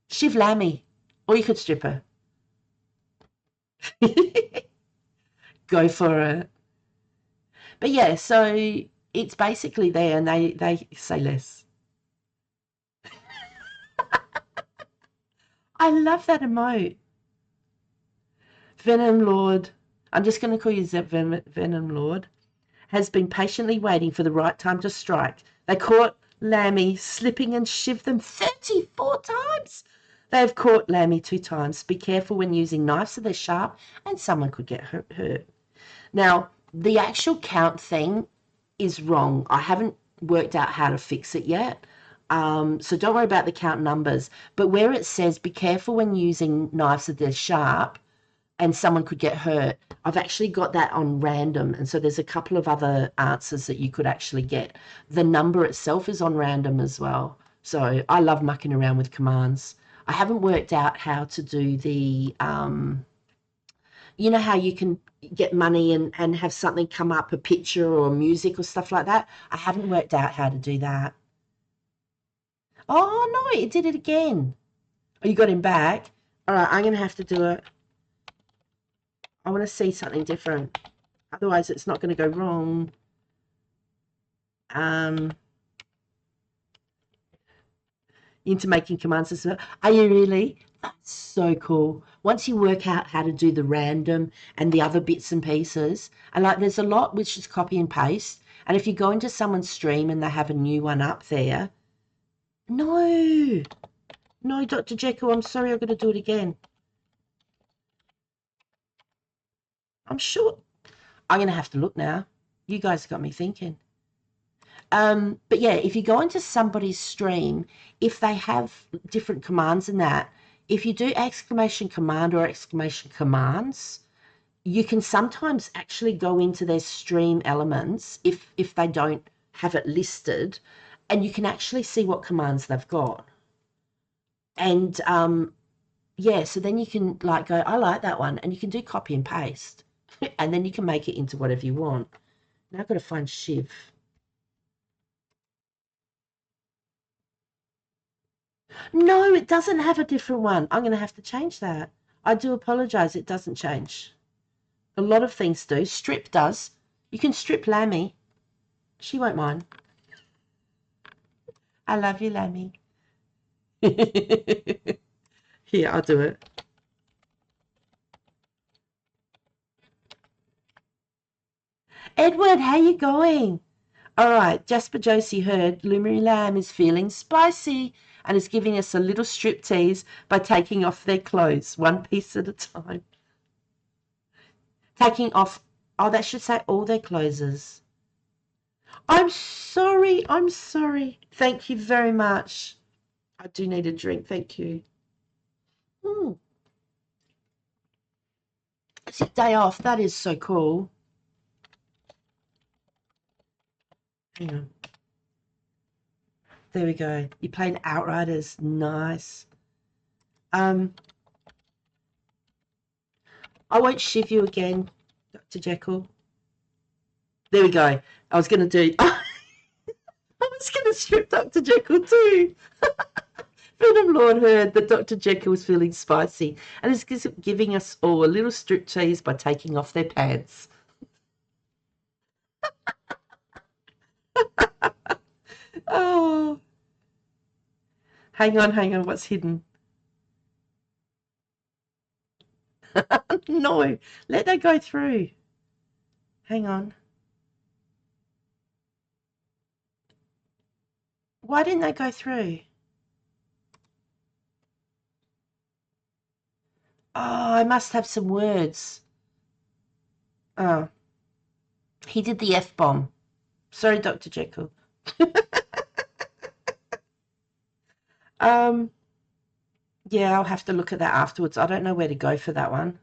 shiv Lammy, or you could strip her. Go for it. But yeah, so it's basically there, and they say less. I love that emote. Venom Lord. I'm just going to call you Venom Lord. Has been patiently waiting for the right time to strike. They caught Lammy slipping and shivved them 34 times. They have caught Lammy 2 times. Be careful when using knives, so they're sharp and someone could get hurt. Now, the actual count thing is wrong. I haven't worked out how to fix it yet. So don't worry about the count numbers. But where it says be careful when using knives that they're sharp and someone could get hurt, I've actually got that on random. And so there's a couple of other answers that you could actually get. The number itself is on random as well. So I love mucking around with commands. I haven't worked out how to do the, you know how you can get money and have something come up, a picture or music or stuff like that? I haven't worked out how to do that. Oh, no, it did it again. Oh, you got him back? All right, I'm going to have to do it. I want to see something different. Otherwise, it's not going to go wrong. Into making commands as well. Are you really? That's so cool. Once you work out how to do the random and the other bits and pieces, and like there's a lot which is copy and paste. And if you go into someone's stream and they have a new one up there, no, no, Dr. Jekyll, I'm sorry, I'm going to do it again. I'm sure. I'm going to have to look now. You guys got me thinking. But yeah, if you go into somebody's stream, if they have different commands in that, if you do exclamation command or exclamation commands, you can sometimes actually go into their stream elements if they don't have it listed, and you can actually see what commands they've got. And yeah, so then you can like go, I like that one, and you can do copy and paste, and then you can make it into whatever you want. Now I've got to find Shiv. No, it doesn't have a different one. I'm going to have to change that. I do apologize. It doesn't change. A lot of things do. Strip does. You can strip Lammy. She won't mind. I love you, Lammy. Here, I'll do it. Edward, how you going? All right, Jasper Josie heard Luminary Lamb is feeling spicy and is giving us a little strip tease by taking off their clothes, one piece at a time. Taking off, oh, that should say all their clothes. I'm sorry, I'm sorry. Thank you very much. I do need a drink, thank you. It's your day off, that is so cool. Hang on. There we go. You're playing Outriders, nice. I won't shiv you again, Dr. Jekyll. There we go. I was going to do... I was going to strip Dr. Jekyll too. Venom Lord heard that Dr. Jekyll was feeling spicy and is giving us all a little strip tease by taking off their pants. Oh. Hang on. What's hidden? No, let that go through. Hang on. Why didn't they go through? Oh, I must have some words. Oh, he did the F-bomb. Sorry, Dr. Jekyll. Yeah, I'll have to look at that afterwards. I don't know where to go for that one.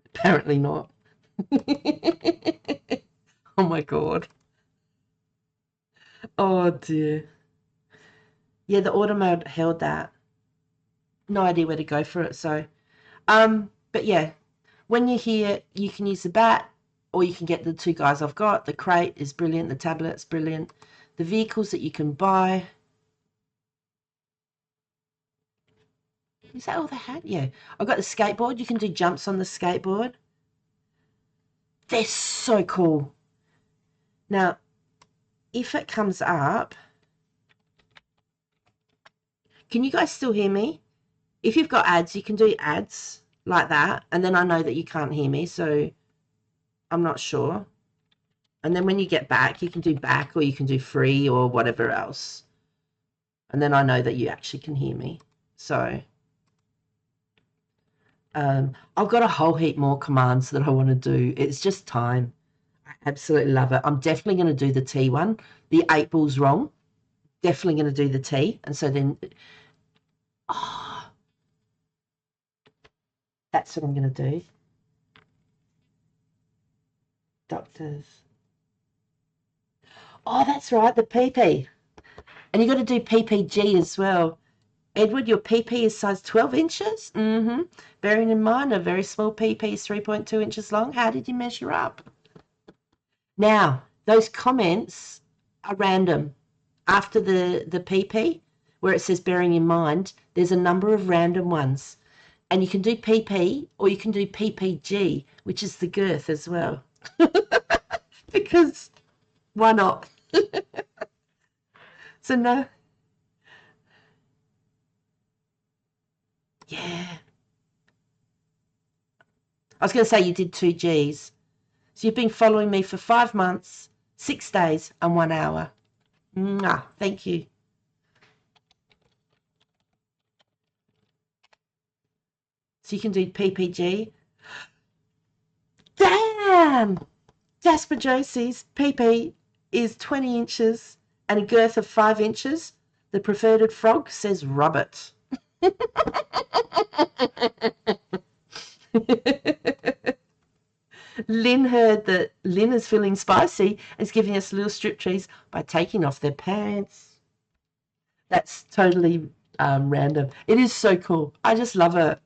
Apparently not. Oh my God. Oh dear. Yeah, the auto mode held that. no idea where to go for it. So, but yeah, when you're here, you can use the bat, or you can get the two guys I've got. The crate is brilliant. The tablet's brilliant. The vehicles that you can buy. Is that all they had? Yeah. I've got the skateboard. You can do jumps on the skateboard. They're so cool. Now, if it comes up, can you guys still hear me? If you've got ads, you can do ads like that. And then I know that you can't hear me, so I'm not sure. And then when you get back, you can do back, or you can do free, or whatever else. And then I know that you actually can hear me. So I've got a whole heap more commands that I want to do. It's just time. I absolutely love it. I'm definitely going to do the T one. The 8 balls wrong. Definitely going to do the T. And so then, oh, that's what I'm going to do. Doctors. Oh, that's right, the PP. And you got to do PPG as well. Edward, your PP is size 12 inches? Mm-hmm. Bearing in mind a very small PP is 3.2 inches long. How did you measure up? Now, those comments are random. After the PP, where it says bearing in mind, there's a number of random ones. And you can do PP, or you can do PPG, which is the girth as well. Because why not? So no. Yeah. I was going to say you did 2 Gs. So you've been following me for 5 months, 6 days, and 1 hour. Mwah, thank you. So you can do PPG. Damn! Jasper Josie's PP is 20 inches and a girth of 5 inches. The preferred frog says Robert. Lynn heard that Lynn is feeling spicy and is giving us little strip trees by taking off their pants. That's totally random. It is so cool. I just love it.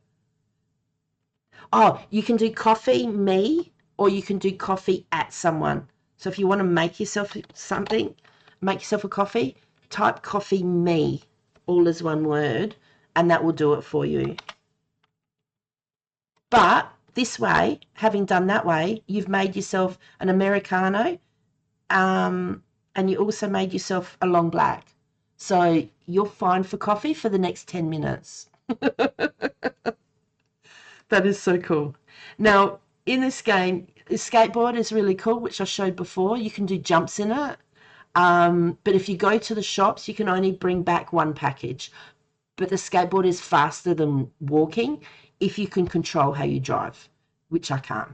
Oh, you can do coffee me, or you can do coffee at someone. So if you want to make yourself something, make yourself a coffee, type coffee me, all as one word, and that will do it for you. But this way, having done that way, you've made yourself an Americano, and you also made yourself a long black. So you're fine for coffee for the next 10 minutes. That is so cool. Now, in this game, the skateboard is really cool, which I showed before. You can do jumps in it. But if you go to the shops, you can only bring back one package. But the skateboard is faster than walking if you can control how you drive, which I can't.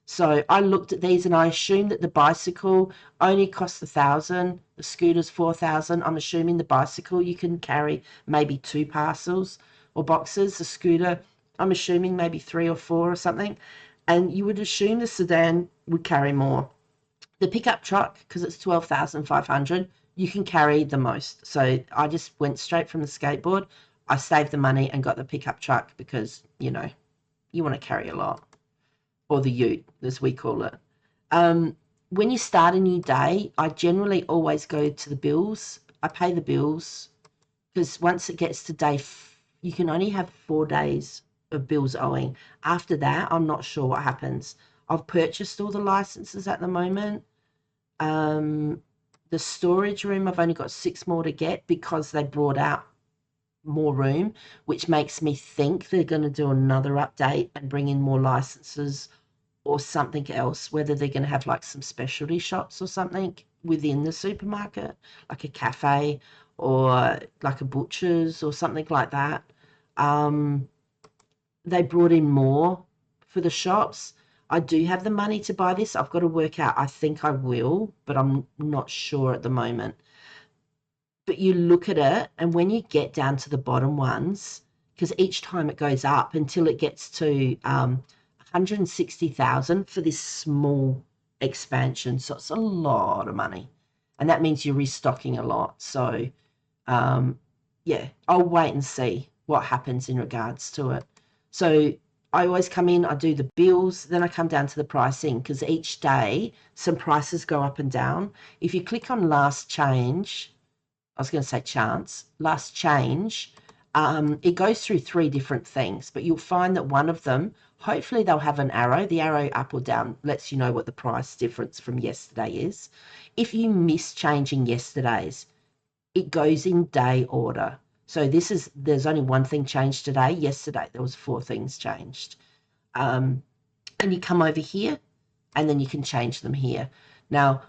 So I looked at these and I assumed that the bicycle only costs 1,000, the scooter's 4,000. I'm assuming the bicycle you can carry maybe 2 parcels or boxes. The scooter, I'm assuming maybe 3 or 4 or something. And you would assume the sedan would carry more. The pickup truck, because it's 12,500, you can carry the most. So I just went straight from the skateboard. I saved the money and got the pickup truck because, you know, you want to carry a lot, or the ute, as we call it. When you start a new day, I generally always go to the bills. I pay the bills because once it gets to you can only have 4 days of bills owing. After that, I'm not sure what happens. I've purchased all the licenses at the moment. The storage room, I've only got 6 more to get because they brought out more room, which makes me think they're going to do another update and bring in more licenses or something else, whether they're going to have like some specialty shops or something within the supermarket, like a cafe or like a butcher's or something like that. They brought in more for the shops. I do have the money to buy this. I've got to work out. I think I will, but I'm not sure at the moment. But you look at it, and when you get down to the bottom ones, because each time it goes up until it gets to 160,000 for this small expansion. So it's a lot of money. And that means you're restocking a lot. So, yeah, I'll wait and see. what happens in regards to it. So I always come in, I do the bills, then I come down to the pricing, because each day some prices go up and down. If you click on last change, I was going to say chance, last change, it goes through 3 different things, but you'll find that one of them, hopefully they'll have an arrow. The arrow up or down lets you know what the price difference from yesterday is. If you miss changing yesterday's, it goes in day order. So there's only one thing changed today. Yesterday there was 4 things changed. And you come over here and then you can change them here. Now,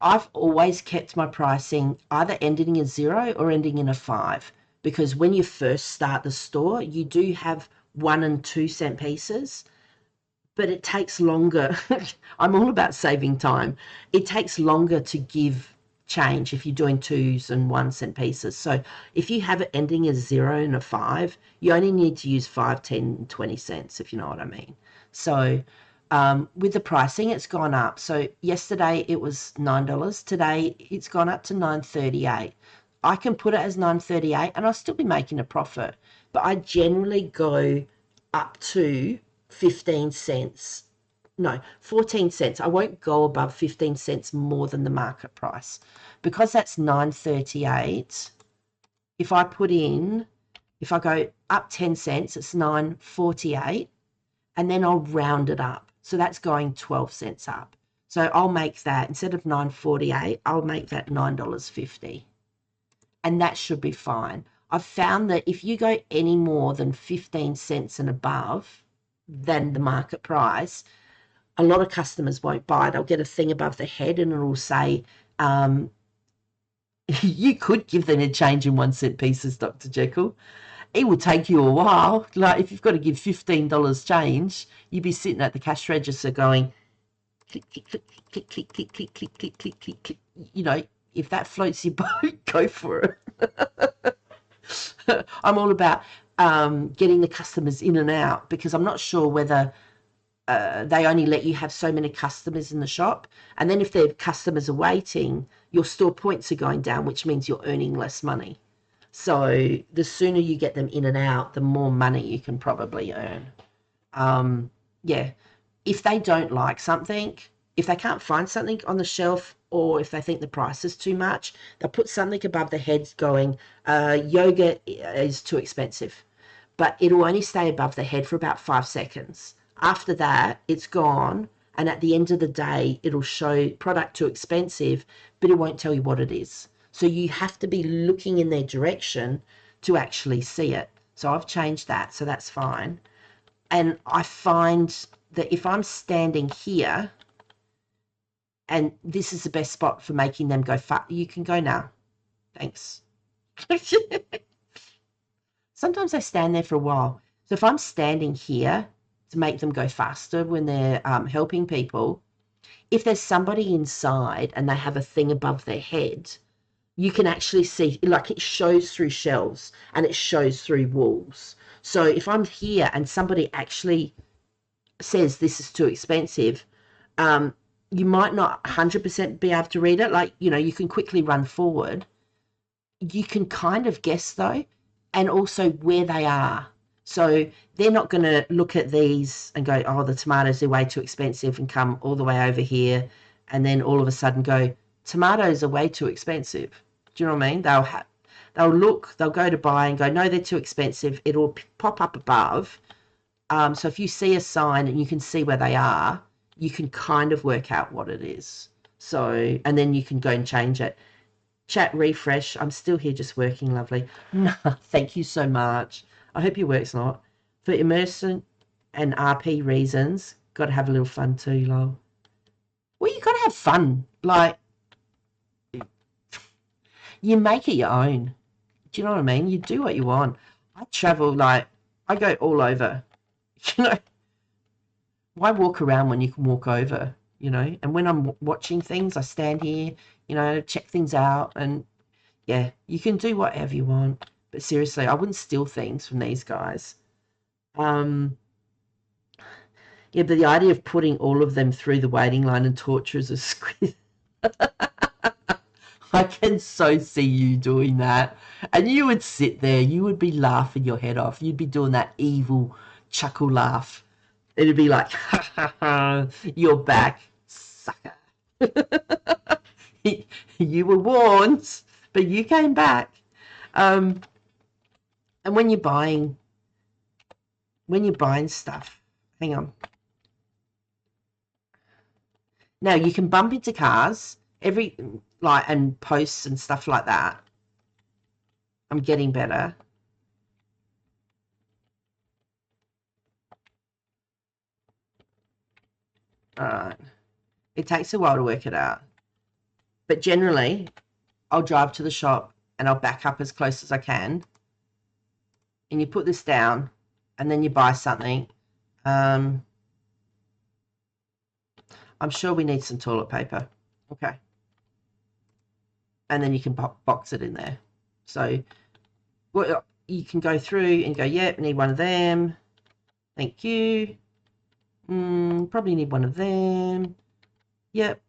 I've always kept my pricing either ending in 0 or ending in a 5, because when you first start the store, you do have 1 and 2 cent pieces, but it takes longer. I'm all about saving time. It takes longer to give change if you're doing 2s and 1 cent pieces. So if you have it ending as 0 and a 5, you only need to use 5, 10, 20 cents, if you know what I mean. So with the pricing, it's gone up. So yesterday it was $9. Today it's gone up to $9.38. I can put it as $9.38 and I'll still be making a profit. But I generally go up to 15 cents. No, 14 cents. I won't go above 15 cents more than the market price. Because that's $9.38, if I go up 10 cents, it's $9.48, and then I'll round it up. So that's going 12 cents up. So I'll make that, instead of $9.48, I'll make that $9.50. And that should be fine. I've found that if you go any more than 15 cents and above than the market price, a lot of customers won't buy. They'll get a thing above the head and it'll say, you could give them a change in 1 cent pieces, Dr. Jekyll. It will take you a while. Like if you've got to give $15 change, you'd be sitting at the cash register going click, click, click, click, click, click, click, click, click, click, click, click. You know, if that floats your boat, go for it. I'm all about getting the customers in and out, because I'm not sure whether they only let you have so many customers in the shop. And then if their customers are waiting, your store points are going down, which means you're earning less money. So the sooner you get them in and out, the more money you can probably earn. Yeah, if they don't like something, if they can't find something on the shelf, or if they think the price is too much, they'll put something above the heads going, yogurt is too expensive. But it'll only stay above the head for about 5 seconds. After that, it's gone. And at the end of the day, it'll show product too expensive, but it won't tell you what it is. So you have to be looking in their direction to actually see it. So I've changed that, so that's fine. And I find that if I'm standing here, and this is the best spot for making them go fast. You can go now. Thanks. Sometimes they stand there for a while. So if I'm standing here to make them go faster when they're helping people, if there's somebody inside and they have a thing above their head, you can actually see, like it shows through shelves and it shows through walls. So if I'm here and somebody actually says this is too expensive, you might not 100% be able to read it. Like, you know, you can quickly run forward. You can kind of guess though, and also where they are. So they're not going to look at these and go, oh, the tomatoes are way too expensive, and come all the way over here and then all of a sudden go, tomatoes are way too expensive. Do you know what I mean? They'll look, they'll go to buy and go, no, they're too expensive. It'll pop up above. So if you see a sign and you can see where they are, you can kind of work out what it is. So, and then you can go and change it. Chat refresh. I'm still here just working, lovely. Thank you so much. I hope your work's not. For immersion and RP reasons, got to have a little fun too, lol. Well, you got to have fun. Like, you make it your own. Do you know what I mean? You do what you want. I travel, like, I go all over. You know, why walk around when you can walk over, you know? And when I'm watching things, I stand here, you know, check things out. And yeah, you can do whatever you want. But seriously, I wouldn't steal things from these guys. Yeah, but the idea of putting all of them through the waiting line and torture is a squid. I can so see you doing that. And you would sit there, you would be laughing your head off. You'd be doing that evil chuckle laugh. It'd be like, ha ha ha, you're back, sucker. You were warned, but you came back. And when you're buying stuff, hang on. Now you can bump into cars and posts and stuff like that. I'm getting better. All right. It takes a while to work it out. But generally, I'll drive to the shop and I'll back up as close as I can. And you put this down and then you buy something. I'm sure we need some toilet paper. Okay. And then you can box it in there. So well, you can go through and go, yep, need one of them. Thank you. Probably need one of them. Yep.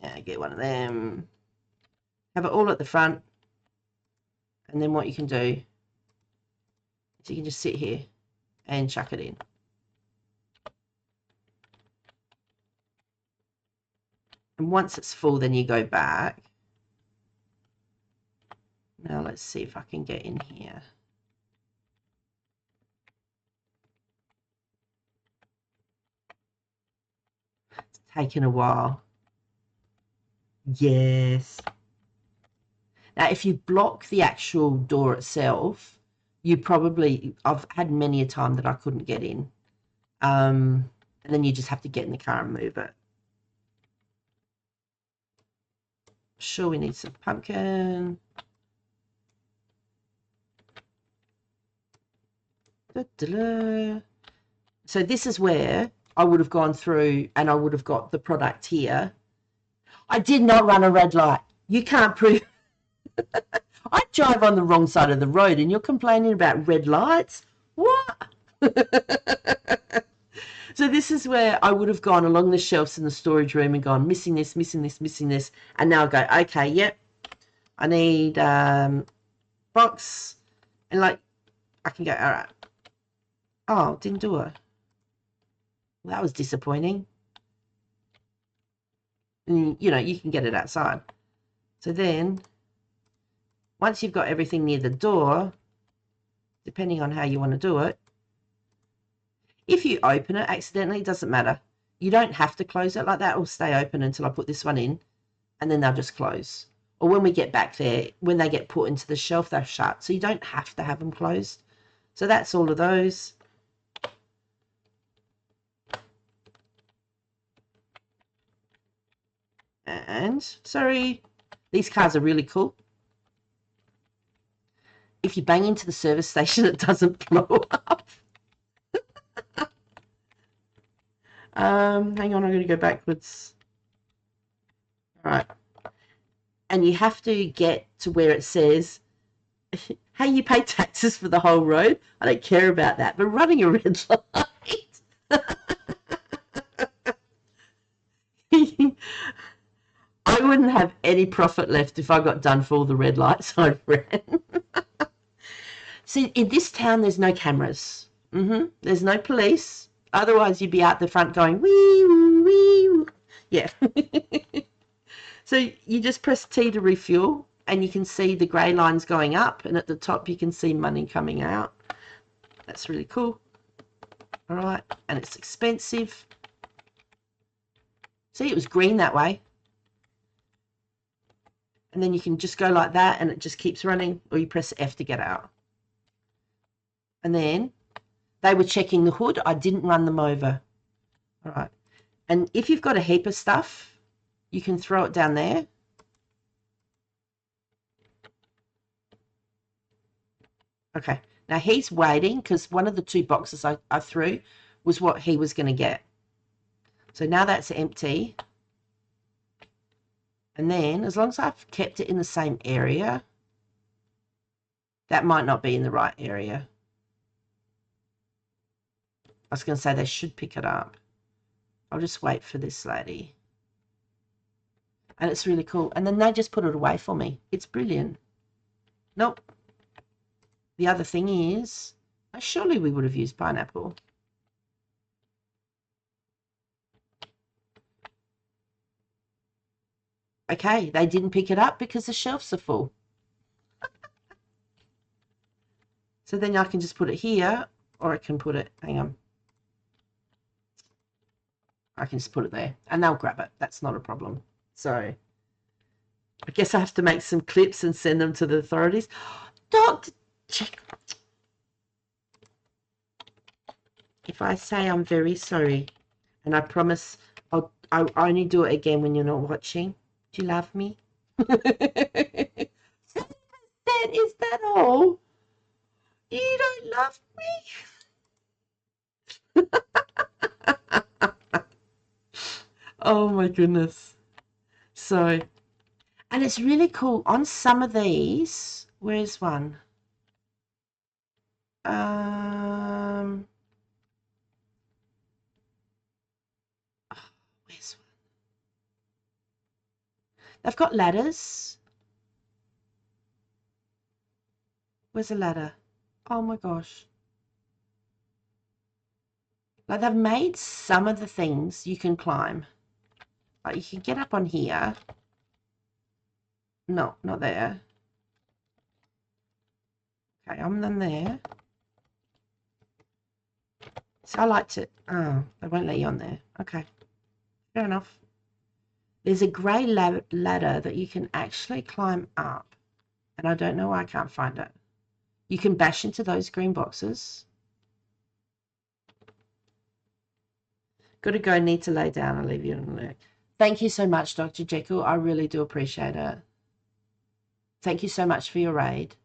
Yeah, get one of them. Have it all at the front. And then what you can do is you can just sit here and chuck it in. And once it's full, then you go back. Now let's see if I can get in here. It's taken a while. Yes. Now, if you block the actual door itself, I've had many a time that I couldn't get in. And then you just have to get in the car and move it. Sure, we need some pumpkin. So this is where I would have gone through and I would have got the product here. I did not run a red light. You can't prove. I drive on the wrong side of the road and you're complaining about red lights? What? So this is where I would have gone along the shelves in the storage room and gone, missing this, missing this, missing this. And now I go, okay, yep, I need box. And like, I can go, all right. Oh, didn't do it. Well, that was disappointing. And, you know, you can get it outside. So then, once you've got everything near the door, depending on how you want to do it, if you open it accidentally, it doesn't matter. You don't have to close it like that. It will stay open until I put this one in, and then they'll just close. Or when we get back there, when they get put into the shelf, they're shut. So you don't have to have them closed. So that's all of those. And, sorry, these cars are really cool. If you bang into the service station, it doesn't blow up. Hang on, I'm going to go backwards. All right. And you have to get to where it says, hey, you pay taxes for the whole road. I don't care about that. But running a red light. I wouldn't have any profit left if I got done for all the red lights I ran. See, in this town, there's no cameras. There's no police. Otherwise, you'd be out the front going, wee, woo, wee, woo. Yeah. So you just press T to refuel, and you can see the grey lines going up, and at the top, you can see money coming out. That's really cool. All right. And it's expensive. See, it was green that way. And then you can just go like that, and it just keeps running, or you press F to get out. And then they were checking the hood. I didn't run them over. All right. And if you've got a heap of stuff, you can throw it down there. Okay. Now he's waiting because one of the two boxes I threw was what he was going to get. So now that's empty. And then as long as I've kept it in the same area, that might not be in the right area. I was going to say they should pick it up. I'll just wait for this lady. And it's really cool. And then they just put it away for me. It's brilliant. Nope. The other thing is, surely we would have used pineapple. Okay, they didn't pick it up because the shelves are full. So then I can just put it here, or I can put it, hang on. I can just put it there and they'll grab it. That's not a problem. So I guess I have to make some clips and send them to the authorities. Dr. Jekyll. If I say I'm very sorry, and I promise I'll only do it again when you're not watching. Do you love me? Is that all? You don't love me? Oh my goodness. So, and it's really cool. On some of these, where's one? Where's one? They've got ladders. Where's a ladder? Oh my gosh. Like they've made some of the things you can climb. Like you can get up on here. No, not there. Okay, I'm then there. So I like to, oh, they won't let you on there. Okay, fair enough. There's a grey ladder that you can actually climb up. And I don't know why I can't find it. You can bash into those green boxes. Got to go, need to lay down. I'll leave you in a minute. Thank you so much, Dr. Jekyll. I really do appreciate it. Thank you so much for your raid.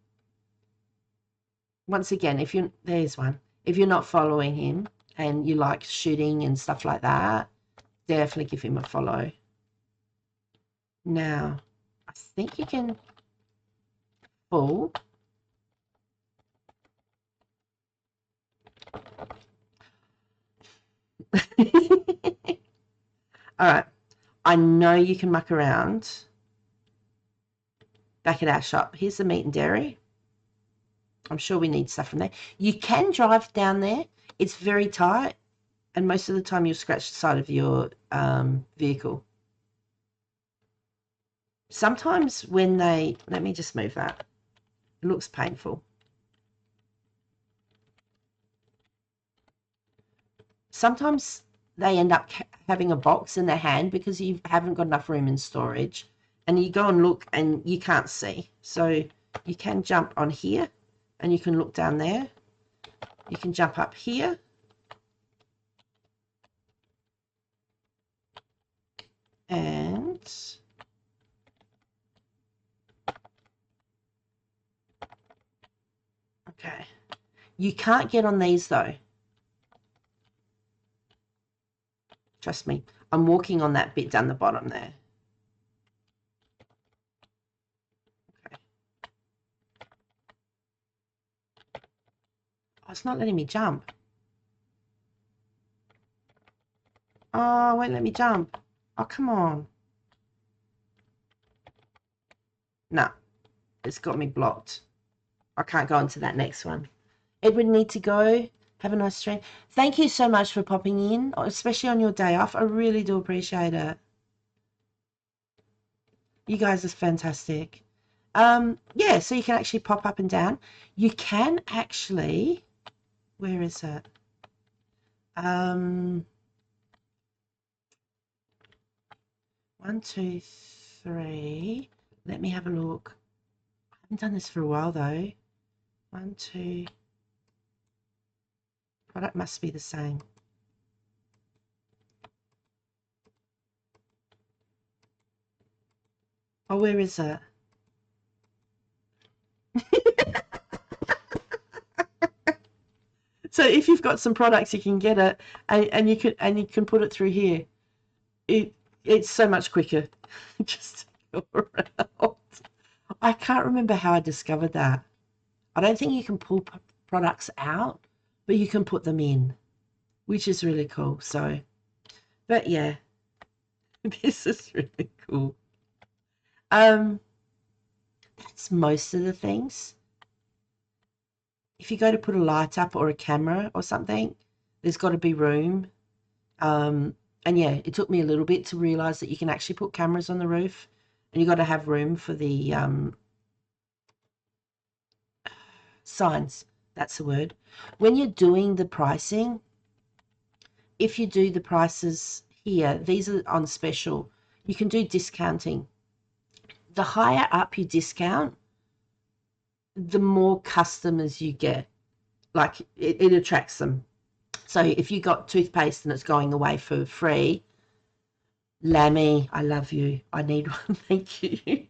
Once again, there's one. If you're not following him and you like shooting and stuff like that, definitely give him a follow. Now, I think you can pull. All right. I know you can muck around back at our shop. Here's the meat and dairy. I'm sure we need stuff from there. You can drive down there. It's very tight, and most of the time you'll scratch the side of your vehicle. Sometimes when they, let me just move that. It looks painful. Sometimes they end up having a box in their hand because you haven't got enough room in storage, and you go and look and you can't see. So you can jump on here and you can look down there. You can jump up here. And okay, you can't get on these though. Trust me, I'm walking on that bit down the bottom there. Okay. Oh, it's not letting me jump. Oh, it won't let me jump. Oh, come on. No, it's got me blocked. I can't go into that next one. Edward, need to go. Have a nice stream. Thank you so much for popping in, especially on your day off. I really do appreciate it. You guys are fantastic. Yeah, so you can actually pop up and down. You can actually, where is it? 1, 2, 3. Let me have a look. I haven't done this for a while though. 1, 2. Product must be the same. Oh, where is it? So if you've got some products, you can get it, and you can put it through here. It's so much quicker. Just go around. I can't remember how I discovered that. I don't think you can pull products out, but you can put them in, which is really cool. So, but yeah, this is really cool. That's most of the things. If you go to put a light up or a camera or something, there's got to be room. And yeah, it took me a little bit to realize that you can actually put cameras on the roof, and you got to have room for the signs. That's the word. When you're doing the pricing, if you do the prices here, these are on special, you can do discounting. The higher up you discount, the more customers you get. Like it attracts them. So if you got toothpaste and it's going away for free, Lammy, I love you. I need one. Thank you.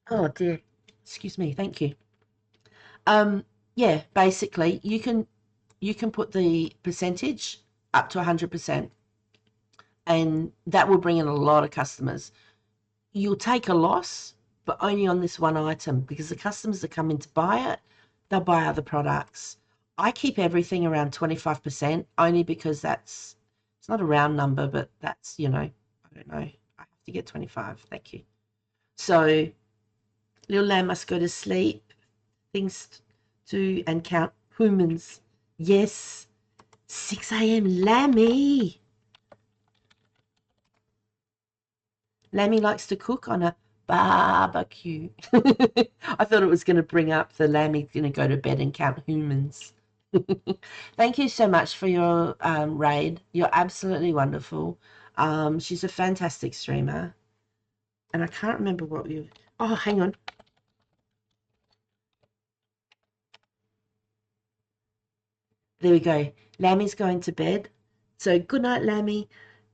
Oh dear. Excuse me. Thank you. Yeah, basically you can put the percentage up to 100%, and that will bring in a lot of customers. You'll take a loss, but only on this one item, because the customers that come in to buy it, they'll buy other products. I keep everything around 25%, only because it's not a round number, but that's, I don't know. I have to get 25. Thank you. So little lamb must go to sleep. Things to and count humans. Yes. 6 a.m. Lammy. Lammy likes to cook on a barbecue. I thought it was going to bring up the Lammy's going to go to bed and count humans. Thank you so much for your raid. You're absolutely wonderful. She's a fantastic streamer. And I can't remember what you... Oh, hang on. There we go. Lammy's going to bed. So good night, Lammy.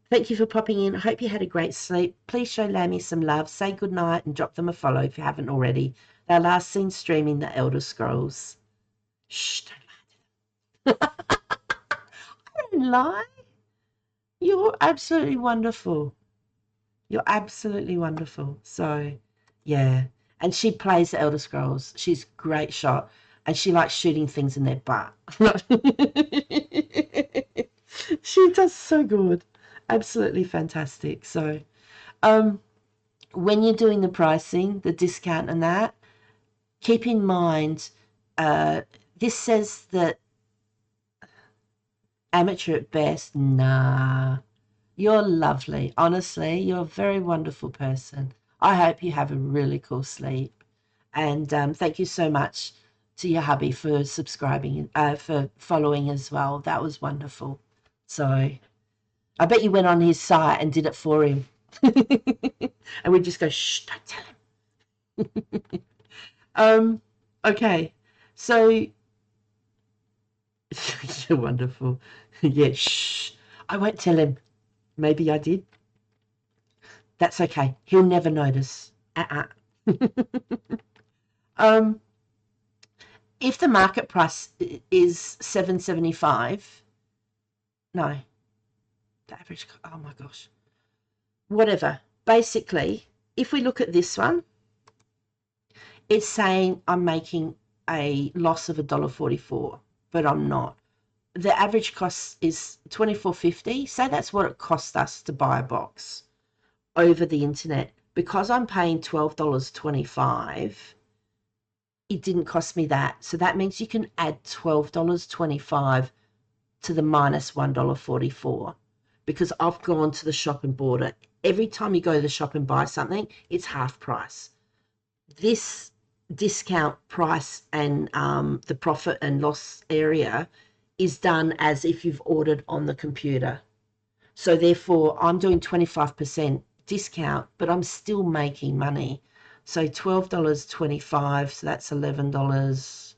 Thank you for popping in. I hope you had a great sleep. Please show Lammy some love. Say good night and drop them a follow if you haven't already. They're last seen streaming the Elder Scrolls. Shh, don't lie to them. I don't lie. You're absolutely wonderful. You're absolutely wonderful. So, yeah. And she plays the Elder Scrolls. She's a great shot. And she likes shooting things in their butt. She does so good. Absolutely fantastic. So, when you're doing the pricing, the discount and that, keep in mind, this says that amateur at best. Nah, you're lovely. Honestly, you're a very wonderful person. I hope you have a really cool sleep. And thank you so much to your hubby for subscribing, for following as well. That was wonderful. So I bet you went on his site and did it for him. And we just go, shh, don't tell him. Okay, so you're wonderful. Yeah, shh. I won't tell him. Maybe I did. That's okay. He'll never notice. Um, if the market price is $7.75, no, the average. Oh my gosh. Whatever. Basically, if we look at this one, it's saying I'm making a loss of $1.44, but I'm not. The average cost is $24.50. So that's what it cost us to buy a box over the internet. Because I'm paying $12.25, it didn't cost me that. So that means you can add $12.25 to the minus $1.44, because I've gone to the shop and bought it. Every time you go to the shop and buy something, it's half price. This discount price and the profit and loss area is done as if you've ordered on the computer. So therefore, I'm doing 25% discount, but I'm still making money. So $12.25, so that's $11.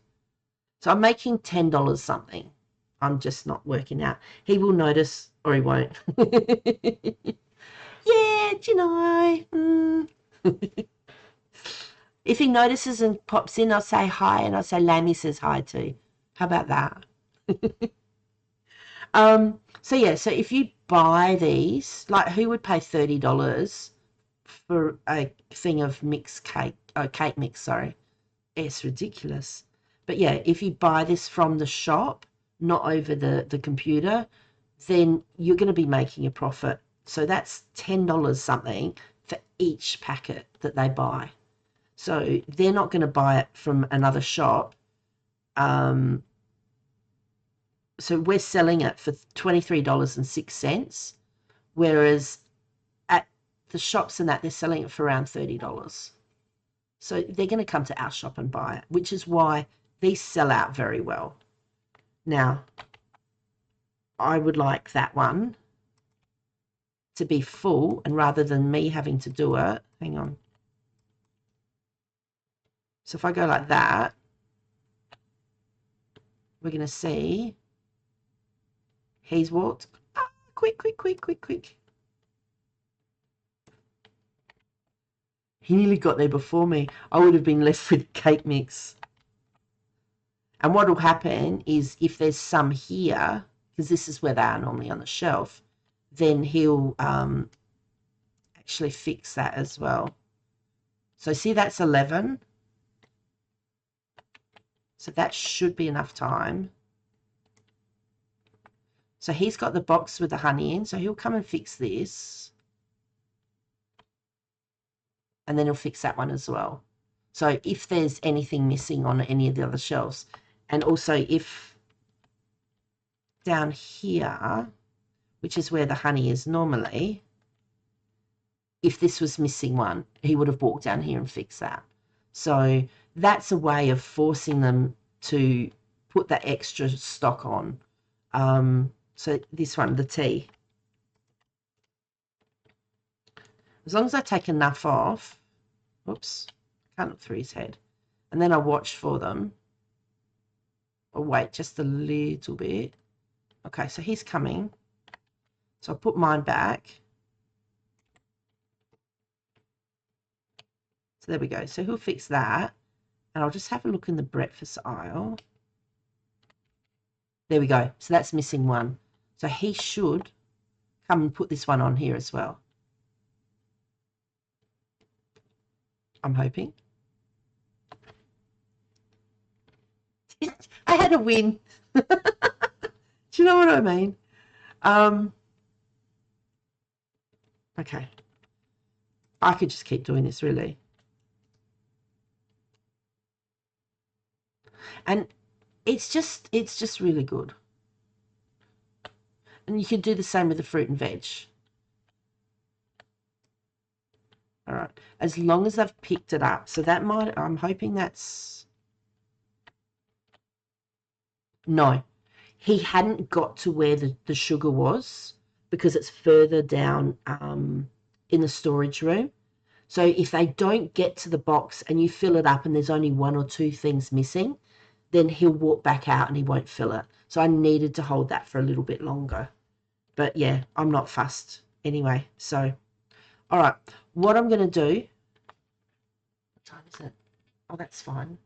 So I'm making $10 something. I'm just not working out. He will notice or he won't. Yeah, do you know? If he notices and pops in, I'll say hi, and I'll say Lammy says hi too. How about that? So yeah, so if you buy these, like who would pay $30 for a thing of mixed cake, cake mix, sorry. It's ridiculous. But yeah, if you buy this from the shop, not over the computer, then you're going to be making a profit. So that's $10 something for each packet that they buy. So they're not going to buy it from another shop. So we're selling it for $23.06, whereas at the shops and that, they're selling it for around $30. So they're going to come to our shop and buy it, which is why these sell out very well. Now, I would like that one to be full, and rather than me having to do it, hang on. So if I go like that, we're going to see he's walked. Ah, quick. He nearly got there before me. I would have been left with cake mix. And what will happen is if there's some here, because this is where they are normally on the shelf, then he'll actually fix that as well. So see, that's 11. So that should be enough time. So he's got the box with the honey in, so he'll come and fix this. And then he'll fix that one as well. So if there's anything missing on any of the other shelves, and also if down here, which is where the honey is normally, if this was missing one, he would have walked down here and fixed that. So that's a way of forcing them to put that extra stock on. So this one, the tea. As long as I take enough off, oops, can't look through his head, and then I watch for them. Or wait just a little bit. Okay, so he's coming. So I'll put mine back. So there we go. So he'll fix that. And I'll just have a look in the breakfast aisle. There we go. So that's missing one. So he should come and put this one on here as well. I'm hoping. I had a win. Do you know what I mean? Okay. I could just keep doing this, really. And it's just really good. And you can do the same with the fruit and veg. All right. As long as I've picked it up. So that might, I'm hoping that's, no. He hadn't got to where the sugar was because it's further down in the storage room. So if they don't get to the box and you fill it up and there's only one or two things missing, then he'll walk back out and he won't fill it. So I needed to hold that for a little bit longer. But yeah, I'm not fussed anyway. So, all right, what I'm going to do, what time is it? Oh, that's fine.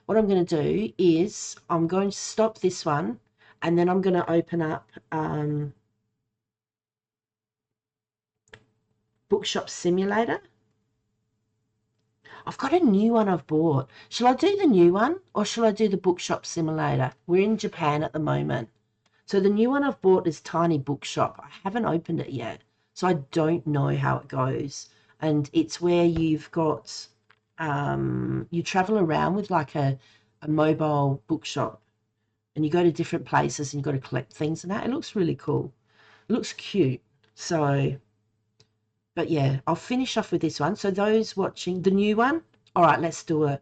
What I'm going to do is I'm going to stop this one and then I'm going to open up Bookshop Simulator. I've got a new one I've bought. Shall I do the new one or shall I do the Bookshop Simulator? We're in Japan at the moment. So the new one I've bought is Tiny Bookshop. I haven't opened it yet, so I don't know how it goes. And it's where you've got, you travel around with like a mobile bookshop and you go to different places and you've got to collect things and that. It looks really cool. It looks cute. So, but yeah, I'll finish off with this one. So those watching the new one, all right, let's do it.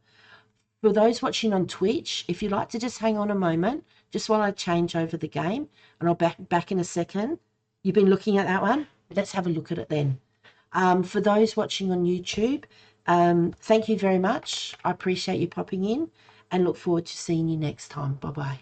For those watching on Twitch, if you'd like to just hang on a moment, just while I change over the game, and I'll back in a second. You've been looking at that one? Let's have a look at it then. For those watching on YouTube, thank you very much. I appreciate you popping in and look forward to seeing you next time. Bye-bye.